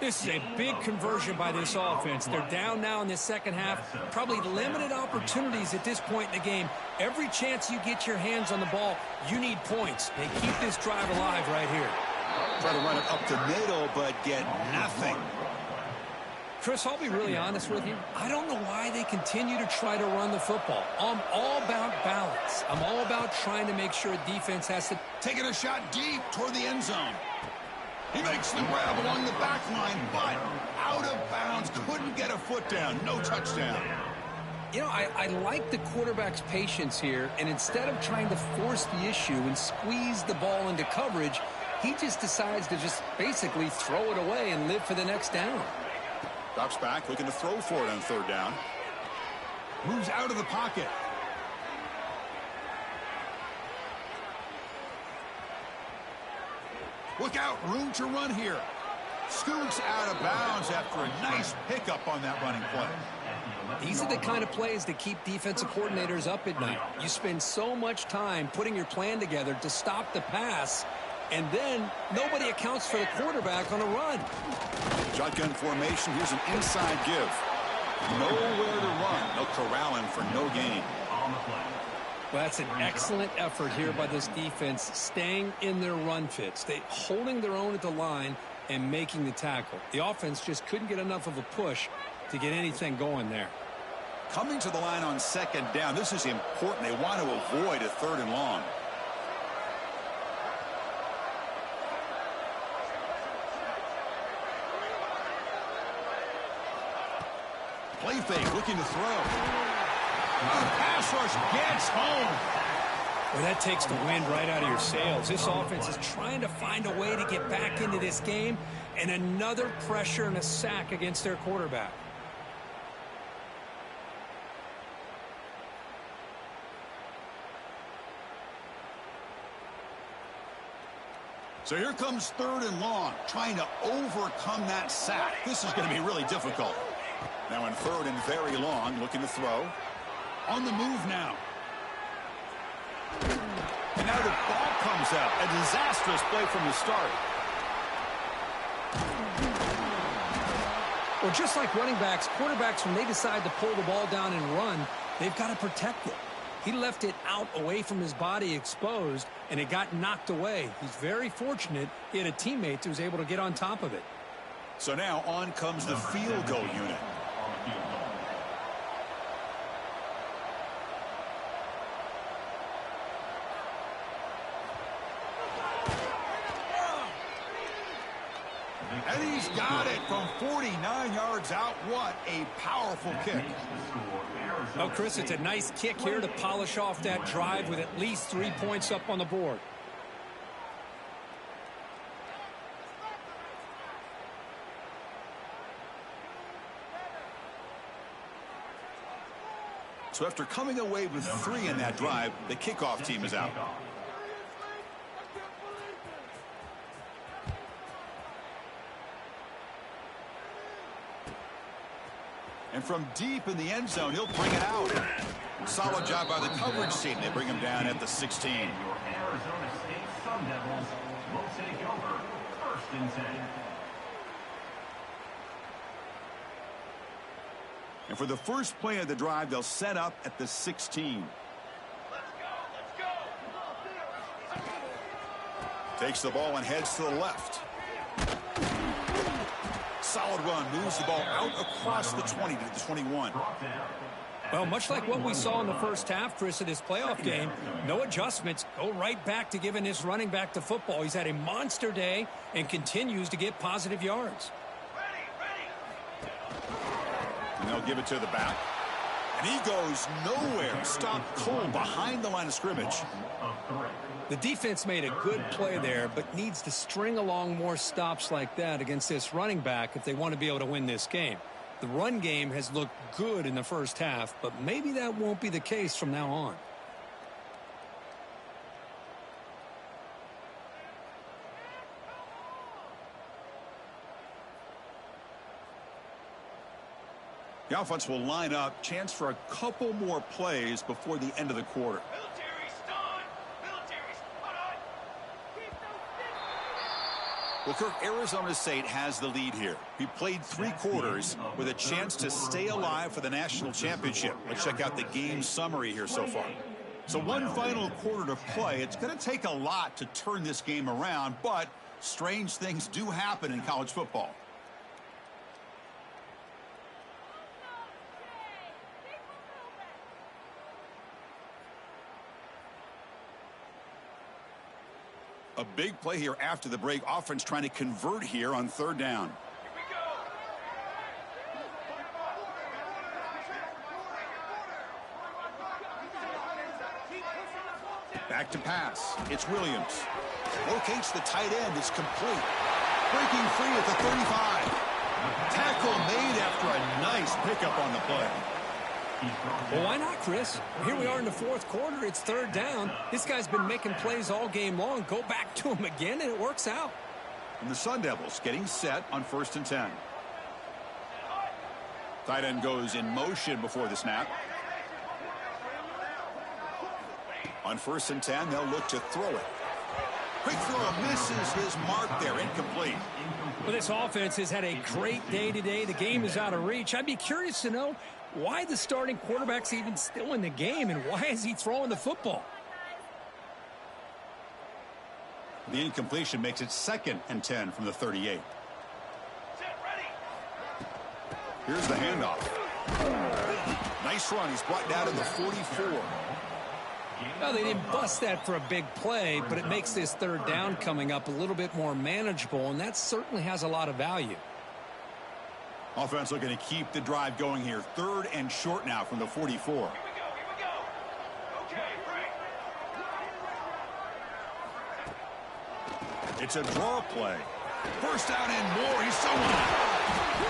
This is a big conversion by this offense. They're down now in the second half. Probably limited opportunities at this point in the game. Every chance you get your hands on the ball, you need points. They keep this drive alive right here. Try to run it up the middle, but get nothing. Chris, I'll be really honest with you. I don't know why they continue to try to run the football. I'm all about balance. I'm all about trying to make sure defense has to... Taking a shot deep toward the end zone. He makes the grab along the back line, but out of bounds. Couldn't get a foot down. No touchdown. You know, I like the quarterback's patience here, and instead of trying to force the issue and squeeze the ball into coverage, he just decides to just basically throw it away and live for the next down. Drops back, looking to throw for it on third down. Moves out of the pocket. Look out, room to run here. Scoots out of bounds after a nice pickup on that running play. These are the kind of plays that keep defensive coordinators up at night. You spend so much time putting your plan together to stop the pass, and then nobody accounts for the quarterback on a run. Shotgun formation. Here's an inside give. Nowhere to run. They'll corral him for no gain. Well, that's an excellent effort here by this defense, staying in their run fits. They holding their own at the line and making the tackle. The offense just couldn't get enough of a push to get anything going there. Coming to the line on second down. This is important. They want to avoid a 3rd and long. Play fake, looking to throw. The pass rush gets home. Well, that takes the wind right out of your sails. This offense is trying to find a way to get back into this game, and another pressure and a sack against their quarterback. So here comes 3rd and long, trying to overcome that sack. This is going to be really difficult. Now in 3rd and very long, looking to throw. On the move now. And now the ball comes out. A disastrous play from the start. Well, just like running backs, quarterbacks, when they decide to pull the ball down and run, they've got to protect it. He left it out away from his body exposed, and it got knocked away. He's very fortunate he had a teammate who was able to get on top of it. So now on comes the field goal unit. And he's got it from 49 yards out. What a powerful kick. Well, Chris, it's a nice kick here to polish off that drive with at least 3 points up on the board. So after coming away with 3 in that drive, the kickoff team is out. And from deep in the end zone, he'll bring it out. Solid job by the coverage team. They bring him down at the 16. Your Arizona State Sun Devils will take over 1st and 10. And for the first play of the drive, they'll set up at the 16. Takes the ball and heads to the left. Solid run, moves the ball out across the 20 to the 21. Well, much like what we saw in the first half, Chris, of this playoff game, no adjustments, go right back to giving his running back the football. He's had a monster day and continues to get positive yards. And they'll give it to the back. And he goes nowhere. Stopped cold behind the line of scrimmage. The defense made a good play there, but needs to string along more stops like that against this running back if they want to be able to win this game. The run game has looked good in the first half, but maybe that won't be the case from now on. The offense will line up. Chance for a couple more plays before the end of the quarter. Well, Kirk, Arizona State has the lead here. He played 3 quarters with a chance to stay alive for the national championship. Let's check out the game summary here so far. So one final quarter to play. It's going to take a lot to turn this game around, but strange things do happen in college football. A big play here after the break. Offense trying to convert here on 3rd down. Back to pass. It's Williams. Locates the tight end. It's complete. Breaking free at the 35. Tackle made after a nice pickup on the play. Well, why not, Chris? Here we are in the 4th quarter. It's 3rd down. This guy's been making plays all game long. Go back to him again, and it works out. And the Sun Devils getting set on 1st and 10. Tight end goes in motion before the snap. On 1st and 10, they'll look to throw it. Quick throw misses his mark there, incomplete. Well, this offense has had a great day today. The game is out of reach. I'd be curious to know why the starting quarterback's even still in the game and why is he throwing the football? The incompletion makes it 2nd and 10 from the 38. Here's the handoff. Nice run. He's brought down to the 44. Well, they didn't bust that for a big play, but it makes this 3rd down coming up a little bit more manageable, and that certainly has a lot of value. Offense looking to keep the drive going here. 3rd and short now from the 44. It's a draw play. 1st down and more. He's so on.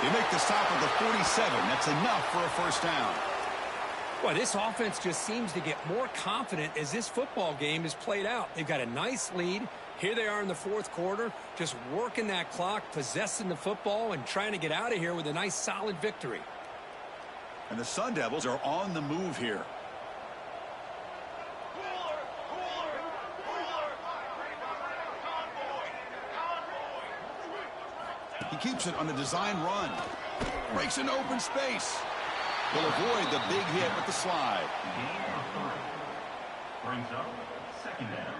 They make the stop at the 47. That's enough for a 1st down. Boy, this offense just seems to get more confident as this football game is played out. They've got a nice lead. Here they are in the 4th quarter, just working that clock, possessing the football, and trying to get out of here with a nice, solid victory. And the Sun Devils are on the move here. He keeps it on the design run. Breaks into open space. Will avoid the big hit with the slide. Brings up 2nd down.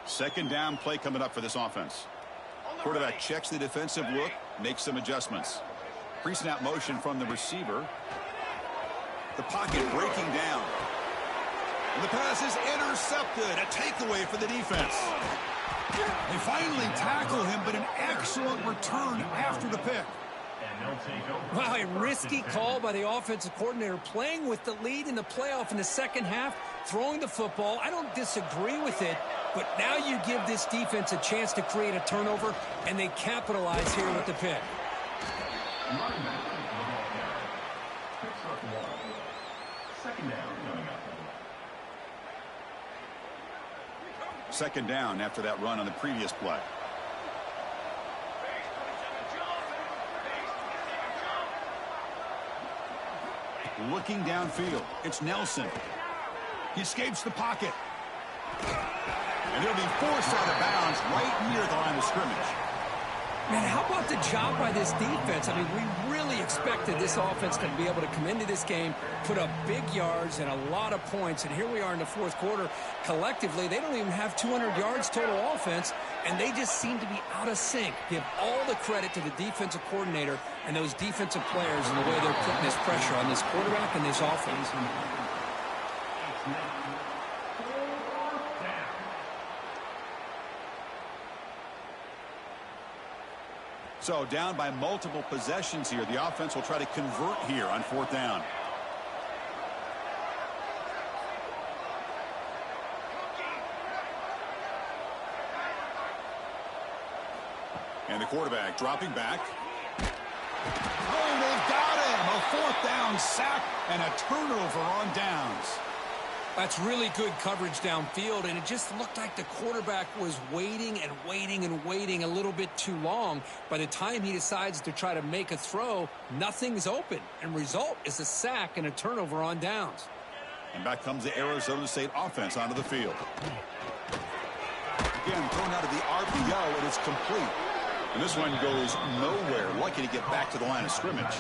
Second down play coming up for this offense. Quarterback checks the defensive look, makes some adjustments. Pre-snap motion from the receiver. The pocket breaking down. And the pass is intercepted. A takeaway for the defense. They finally tackle him, but an excellent return after the pick. Wow, a risky call by the offensive coordinator, playing with the lead in the playoff in the 2nd half, throwing the football. I don't disagree with it, but now you give this defense a chance to create a turnover, and they capitalize here with the pick. Second down after that run on the previous play. Looking downfield, it's Nelson. He escapes the pocket. And he'll be forced out of bounds right near the line of scrimmage. Man, how about the job by this defense? I mean, we really expected this offense to be able to come into this game, put up big yards and a lot of points, and here we are in the 4th quarter. Collectively, they don't even have 200 yards total offense, and they just seem to be out of sync. Give all the credit to the defensive coordinator and those defensive players and the way they're putting this pressure on this quarterback and this offense. So down by multiple possessions here. The offense will try to convert here on 4th down. And the quarterback dropping back. Oh, they've got him. A 4th down sack and a turnover on downs. That's really good coverage downfield, and it just looked like the quarterback was waiting and waiting and waiting a little bit too long. By the time he decides to try to make a throw, nothing's open, and result is a sack and a turnover on downs. And back comes the Arizona State offense onto the field. Again, thrown out of the RPO, and it's complete. And this one goes nowhere. Lucky to get back to the line of scrimmage.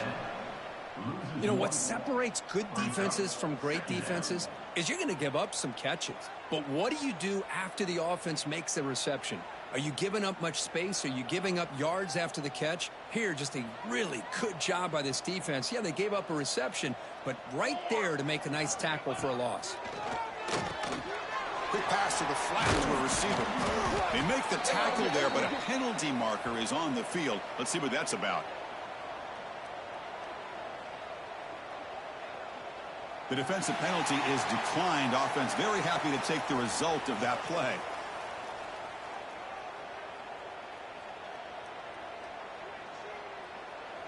You know, what separates good defenses from great defenses is you're going to give up some catches. But what do you do after the offense makes the reception? Are you giving up much space? Are you giving up yards after the catch? Here, just a really good job by this defense. Yeah, they gave up a reception, but right there to make a nice tackle for a loss. Quick pass to the flat to a receiver. They make the tackle there, but a penalty marker is on the field. Let's see what that's about. The defensive penalty is declined. Offense very happy to take the result of that play.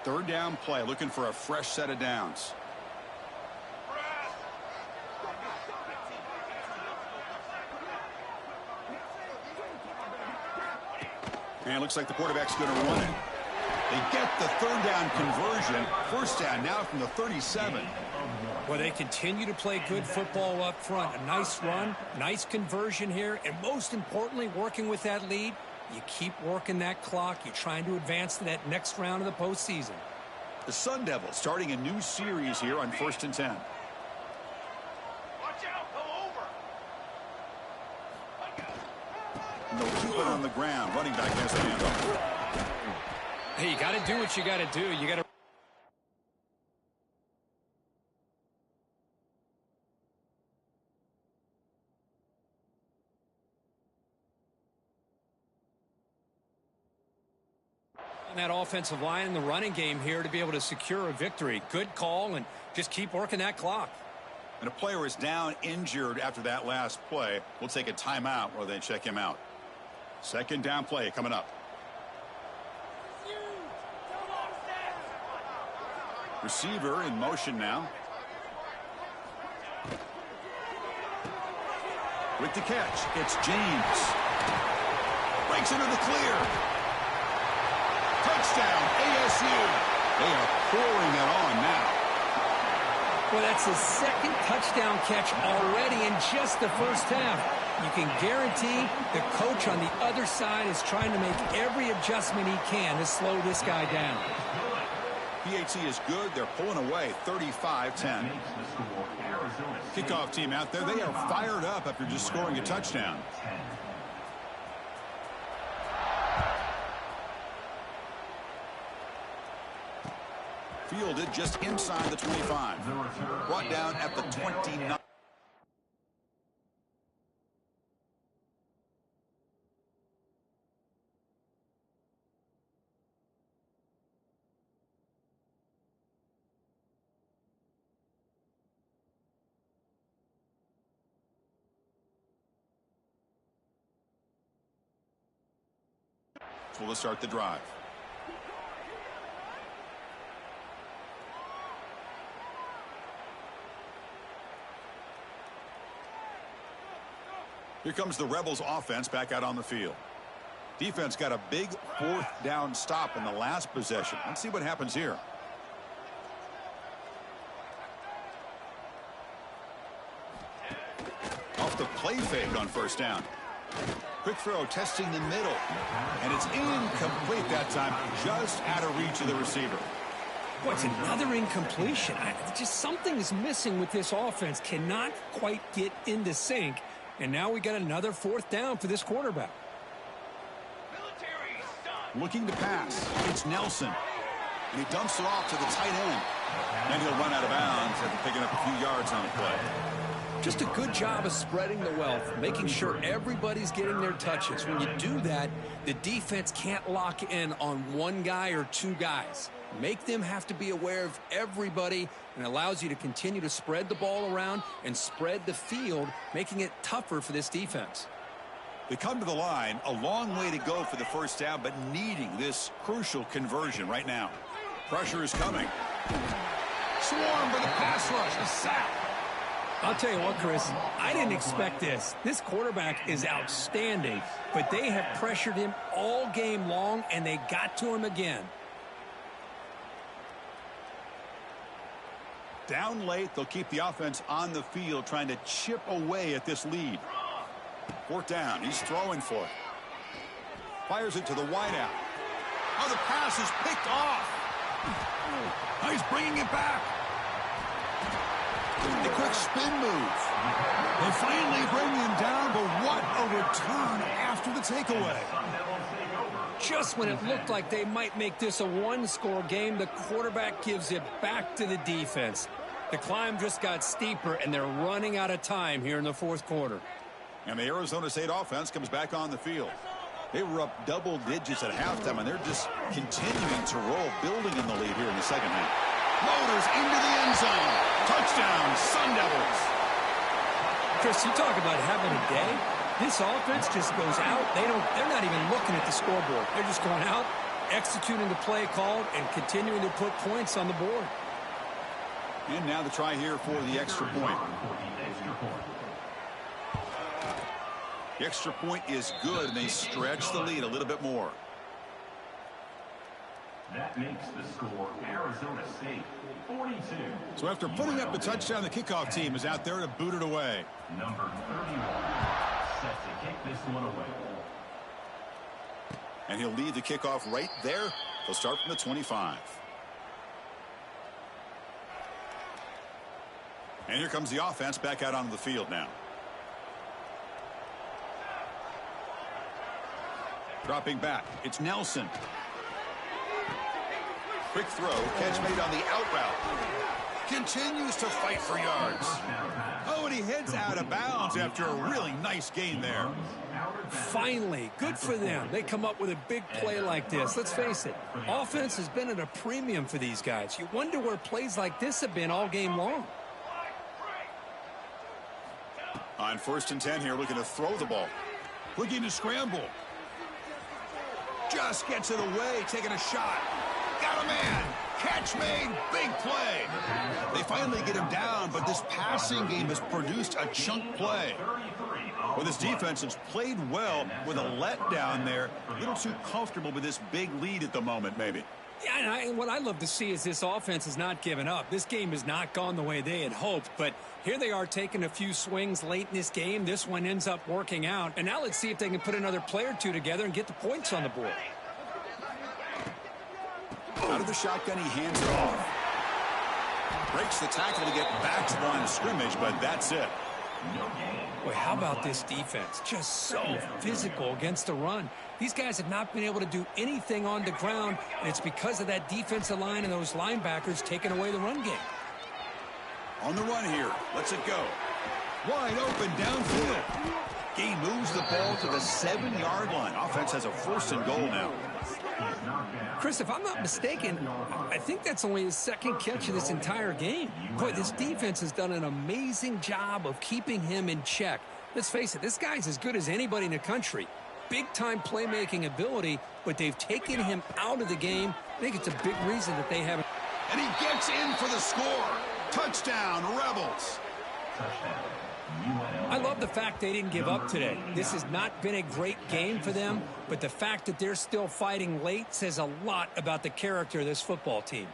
Third down play, looking for a fresh set of downs. And it looks like the quarterback's going to run it. They get the third down conversion. First down now from the 37. Well, they continue to play good football up front. A nice run, nice conversion here, and most importantly, working with that lead, you keep working that clock. You're trying to advance to that next round of the postseason. The Sun Devils starting a new series here on 1st and 10. Watch out, go over. They'll keep it on the ground. Running back has the handoff. Hey, you got to do what you got to do. You got to. That offensive line in the running game here to be able to secure a victory. Good call, and just keep working that clock. And a player is down injured after that last play. We'll take a timeout while they check him out. Second down play coming up. Receiver in motion now. With the catch, it's James. Breaks into the clear. Touchdown, ASU. They are pouring it on now. Well, that's his second touchdown catch already in just the first half. You can guarantee the coach on the other side is trying to make every adjustment he can to slow this guy down. PAT is good. They're pulling away 35-10. Kickoff team out there. They are fired up after just scoring a touchdown. Fielded just inside the 25. Brought down at the 29. So we'll start the drive. Here comes the Rebels offense back out on the field. Defense got a big fourth down stop in the last possession. Let's see what happens here. Off the play fake on first down. Quick throw testing the middle. And it's incomplete that time. Just out of reach of the receiver. What's another incompletion? Just something is missing with this offense. Cannot quite get into sync. And now we got another fourth down for this quarterback. Looking to pass. It's Nelson. And he dumps it off to the tight end. And he'll run out of bounds after picking up a few yards on the play. Just a good job of spreading the wealth, making sure everybody's getting their touches. When you do that, the defense can't lock in on one guy or two guys. Make them have to be aware of everybody, and allows you to continue to spread the ball around and spread the field, making it tougher for this defense. They come to the line, a long way to go for the first down, but needing this crucial conversion right now. Pressure is coming. Swarm for the pass rush, a sack. I'll tell you what, Chris, I didn't expect this. This quarterback is outstanding, but they have pressured him all game long, and they got to him again. Down late, they'll keep the offense on the field, trying to chip away at this lead. Fourth down, he's throwing for it. Fires it to the wideout. Oh, the pass is picked off. Oh, he's bringing it back. A quick spin move. They finally bring him down, but what a return after the takeaway. Just when it looked like they might make this a one-score game, the quarterback gives it back to the defense. The climb just got steeper, and they're running out of time here in the fourth quarter. And the Arizona State offense comes back on the field. They were up double digits at halftime, and they're just continuing to roll, building in the lead here in the second half. Motors into the end zone. Touchdown, Sun Devils. Chris, you talk about having a day. This offense just goes out. They're not even looking at the scoreboard. They're just going out executing the play called and continuing to put points on the board. And now the try here for the extra point. The extra point is good, and they stretch the lead a little bit more. That makes the score Arizona State 42. So after putting up the touchdown, the kickoff team is out there to boot it away. Number 31 set to kick this one away. And he'll lead the kickoff right there. He'll start from the 25. And here comes the offense back out onto the field now. Dropping back, it's Nelson. Quick throw, catch made on the out route. Continues to fight for yards. Oh, and he heads out of bounds after a really nice gain there. Finally, good for them. They come up with a big play like this. Let's face it, offense has been at a premium for these guys. You wonder where plays like this have been all game long. On 1st and 10 here, looking to throw the ball. Looking to scramble. Just gets it away, taking a shot. Got a man. Catch made. Big play. They finally get him down, but this passing game has produced a chunk play. Well, this defense has played well with a letdown there. A little too comfortable with this big lead at the moment, maybe. Yeah, and what I love to see is this offense has not given up. This game has not gone the way they had hoped, but here they are taking a few swings late in this game. This one ends up working out, and now let's see if they can put another play or two together and get the points on the board. Out of the shotgun, he hands it off. Breaks the tackle to get back to the line of scrimmage, but that's it. Boy, how about this defense? Just so physical against the run. These guys have not been able to do anything on the ground, and it's because of that defensive line and those linebackers taking away the run game. On the run here. Lets it go. Wide open downfield. He moves the ball to the 7-yard line. Offense has a 1st and goal now. Chris, if I'm not mistaken, I think that's only his 2nd catch of this entire game. Boy, this defense has done an amazing job of keeping him in check. Let's face it, this guy's as good as anybody in the country. Big-time playmaking ability, but they've taken him out of the game. I think it's a big reason that they haven't. And he gets in for the score. Touchdown, Rebels. I love the fact they didn't give up today. This has not been a great game for them, but the fact that they're still fighting late says a lot about the character of this football team.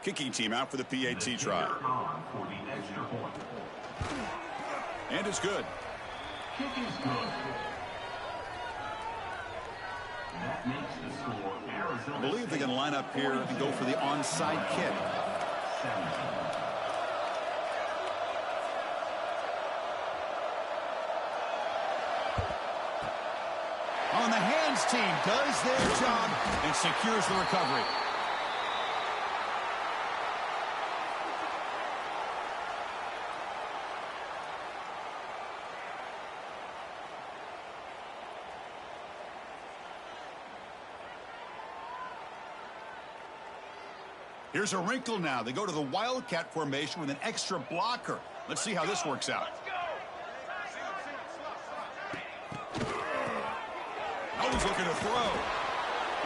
Kicking team out for the PAT try. And it's good. Kick is good. That makes the score Arizona I believe they're going to line up here and go for the onside kick. 17. On the hands team does their job and secures the recovery. Here's a wrinkle now. They go to the Wildcat formation with an extra blocker. Let's see how this works out. Oh, he's looking to throw.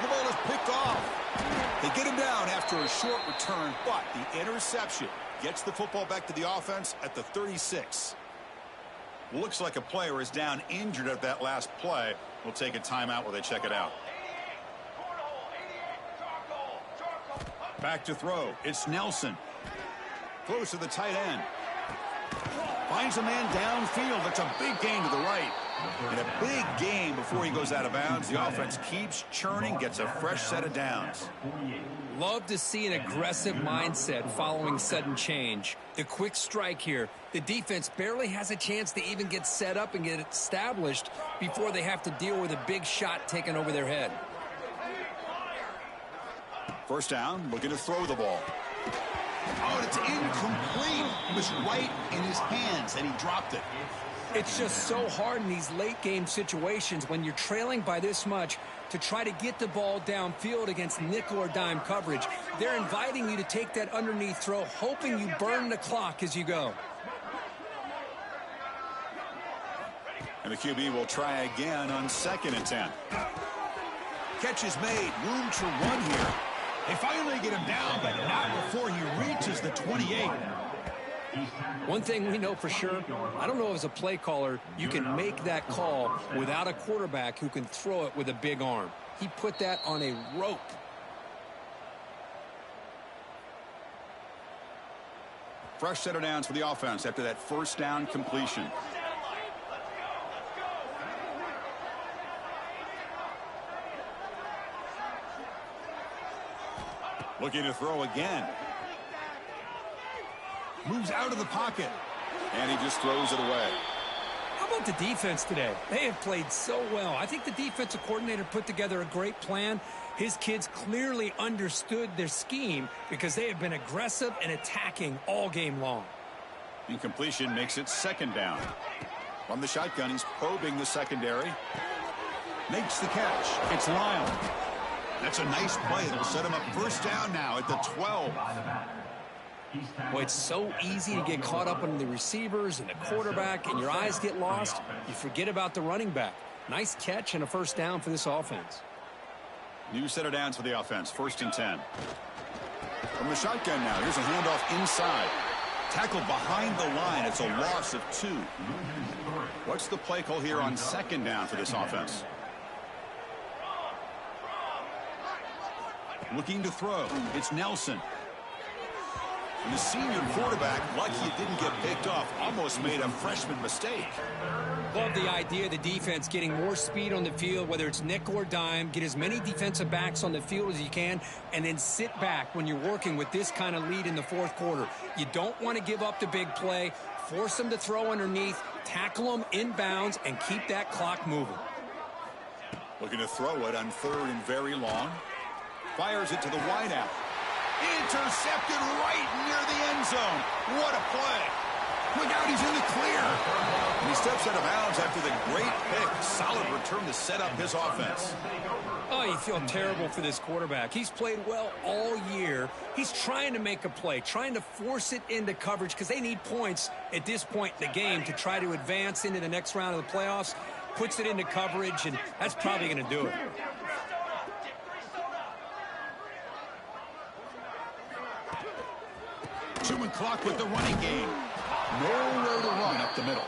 The ball is picked off. They get him down after a short return, but the interception gets the football back to the offense at the 36. Looks like a player is down injured at that last play. We'll take a timeout while they check it out. Back to throw. It's Nelson. Close to the tight end. Finds a man downfield. That's a big gain to the right. And a big gain before he goes out of bounds. The offense keeps churning, gets a fresh set of downs. Love to see an aggressive mindset following sudden change. The quick strike here. The defense barely has a chance to even get set up and get established before they have to deal with a big shot taken over their head. First down, looking to throw the ball. Oh, and it's incomplete. It was right in his hands, and he dropped it. It's just so hard in these late-game situations when you're trailing by this much to try to get the ball downfield against nickel or dime coverage. They're inviting you to take that underneath throw, hoping you burn the clock as you go. And the QB will try again on 2nd and 10. Catch is made. Room to run here. They finally get him down, but not before he reaches the 28. One thing we know for sure, I don't know as a play caller, you can make that call without a quarterback who can throw it with a big arm. He put that on a rope. Fresh set of downs for the offense after that first down completion. Looking to throw again. Moves out of the pocket. And he just throws it away. How about the defense today? They have played so well. I think the defensive coordinator put together a great plan. His kids clearly understood their scheme because they have been aggressive and attacking all game long. Incompletion makes it 2nd down. From the shotgun, he's probing the secondary. Makes the catch. It's Lyle. That's a nice play. It'll set him up 1st down now at the 12. Boy, it's so easy to get caught up on the receivers and the quarterback, and your eyes get lost. You forget about the running back. Nice catch and a 1st down for this offense. New set of downs for the offense. 1st and 10. From the shotgun now. Here's a handoff inside. Tackled behind the line. It's a loss of 2. What's the play call here on 2nd down for this offense? Looking to throw. It's Nelson. And the senior quarterback, lucky it didn't get picked off, almost made a freshman mistake. Love the idea of the defense getting more speed on the field, whether it's nickel or dime, get as many defensive backs on the field as you can, and then sit back when you're working with this kind of lead in the 4th quarter. You don't want to give up the big play, force them to throw underneath, tackle them inbounds, and keep that clock moving. Looking to throw it on 3rd and very long. Fires it to the wideout. Intercepted right near the end zone. What a play. Look out, he's in the clear. And he steps out of bounds after the great pick. Solid return to set up his offense. Oh, you feel terrible for this quarterback. He's played well all year. He's trying to make a play, trying to force it into coverage because they need points at this point in the game to try to advance into the next round of the playoffs. Puts it into coverage, and that's probably going to do it. Human clock with the running game. Nowhere to run up the middle.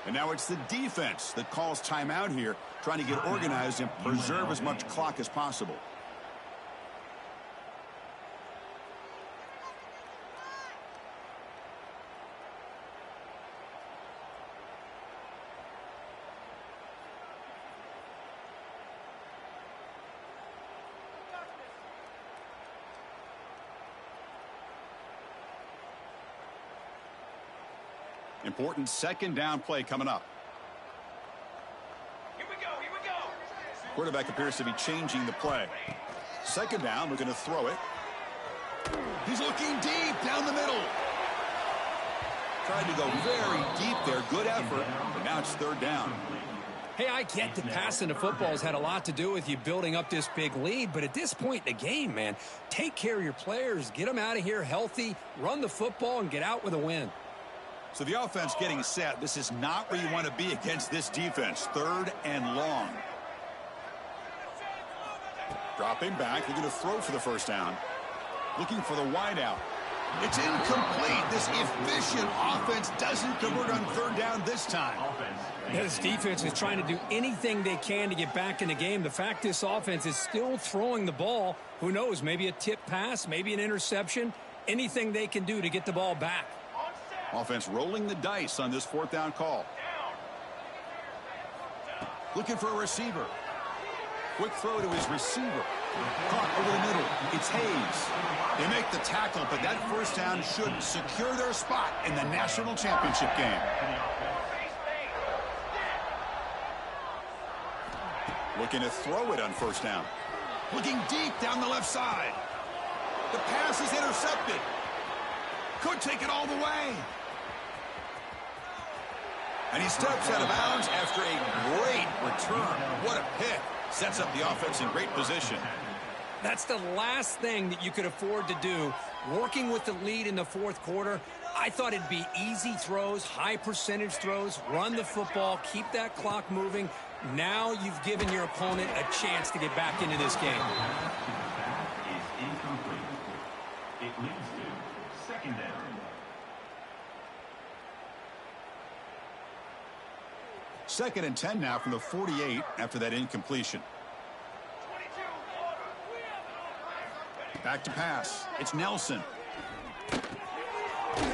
And now it's the defense that calls timeout here, trying to get organized and preserve as much clock as possible. Important 2nd down play coming up. Here we go. Quarterback appears to be changing the play. 2nd down, we're going to throw it. He's looking deep down the middle. Tried to go very deep there. Good effort. But now it's 3rd down. Hey, I get that passing the football has had a lot to do with you building up this big lead, but at this point in the game, man, take care of your players, get them out of here healthy, run the football, and get out with a win. So the offense getting set. This is not where you want to be against this defense. 3rd and long. Dropping back. They're going to throw for the 1st down. Looking for the wideout. It's incomplete. This efficient offense doesn't convert on 3rd down this time. This defense is trying to do anything they can to get back in the game. The fact this offense is still throwing the ball, who knows, maybe a tip pass, maybe an interception, anything they can do to get the ball back. Offense rolling the dice on this 4th down call. Looking for a receiver. Quick throw to his receiver. Caught over the middle. It's Hayes. They make the tackle, but that 1st down should secure their spot in the national championship game. Looking to throw it on 1st down. Looking deep down the left side. The pass is intercepted. Could take it all the way. And he steps out of bounds after a great return. What a pick. Sets up the offense in great position. That's the last thing that you could afford to do. Working with the lead in the fourth quarter, I thought it'd be easy throws, high percentage throws, run the football, keep that clock moving. Now you've given your opponent a chance to get back into this game. Is incomplete. It leads to second down. Second and 10 now from the 48 after that incompletion. Back to pass. It's Nelson.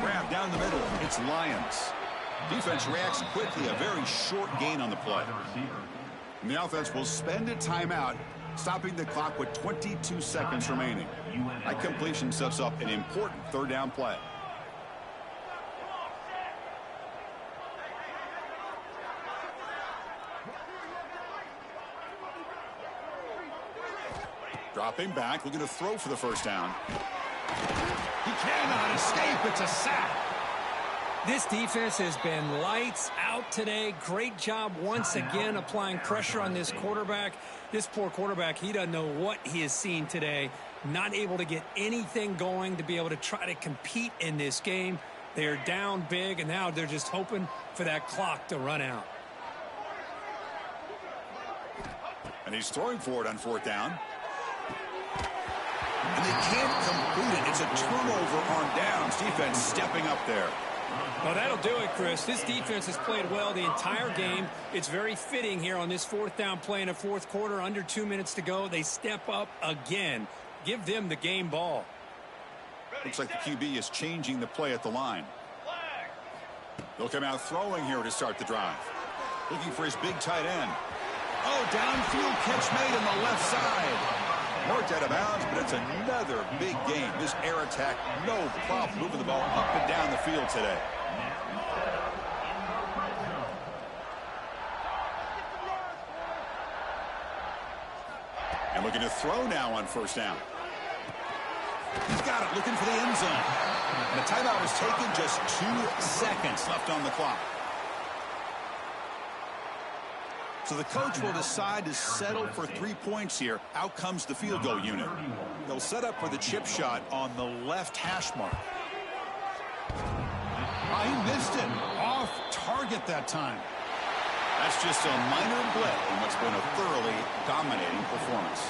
Grab down the middle. It's Lyons. Defense reacts quickly. A very short gain on the play. And the offense will spend a timeout, stopping the clock with 22 seconds remaining. That completion sets up an important third down play. Dropping back, looking to throw for the first down. He cannot escape. It's a sack. This defense has been lights out today. Great job once again applying pressure on this quarterback. This poor quarterback, he doesn't know what he has seen today. Not able to get anything going to be able to try to compete in this game. They're down big, and now they're just hoping for that clock to run out. And he's throwing for it on fourth down. And they can't complete it. It's a turnover on downs. Defense stepping up there. Well, that'll do it, Chris. This defense has played well the entire game. It's very fitting here on this fourth down play in the fourth quarter. Under 2 minutes to go. They step up again. Give them the game ball. Looks like the QB is changing the play at the line. They'll come out throwing here to start the drive. Looking for his big tight end. Oh, downfield catch made on the left side. Marked out of bounds, but it's another big game. This air attack, no problem moving the ball up and down the field today. And looking to throw now on first down. He's got it, looking for the end zone. And the timeout is taken, just 2 seconds left on the clock. So the coach will decide to settle for 3 points here. Out comes the field goal unit. They'll set up for the chip shot on the left hash mark. He missed it. Off target that time. That's just a minor blip in what's been a thoroughly dominating performance.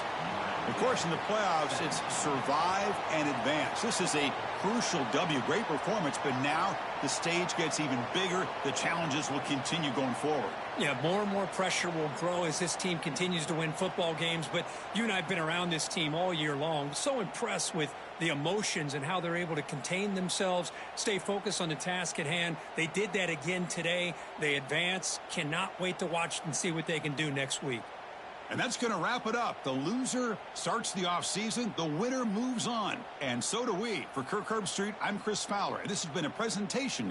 Of course, in the playoffs, it's survive and advance. This is a crucial W. Great performance, but now the stage gets even bigger. The challenges will continue going forward. Yeah, more and more pressure will grow as this team continues to win football games. But you and I have been around this team all year long. So impressed with the emotions and how they're able to contain themselves, stay focused on the task at hand. They did that again today. They advance. Cannot wait to watch and see what they can do next week. And that's going to wrap it up. The loser starts the offseason. The winner moves on. And so do we. For Kirk Herbstreit, I'm Chris Fowler. And this has been a presentation of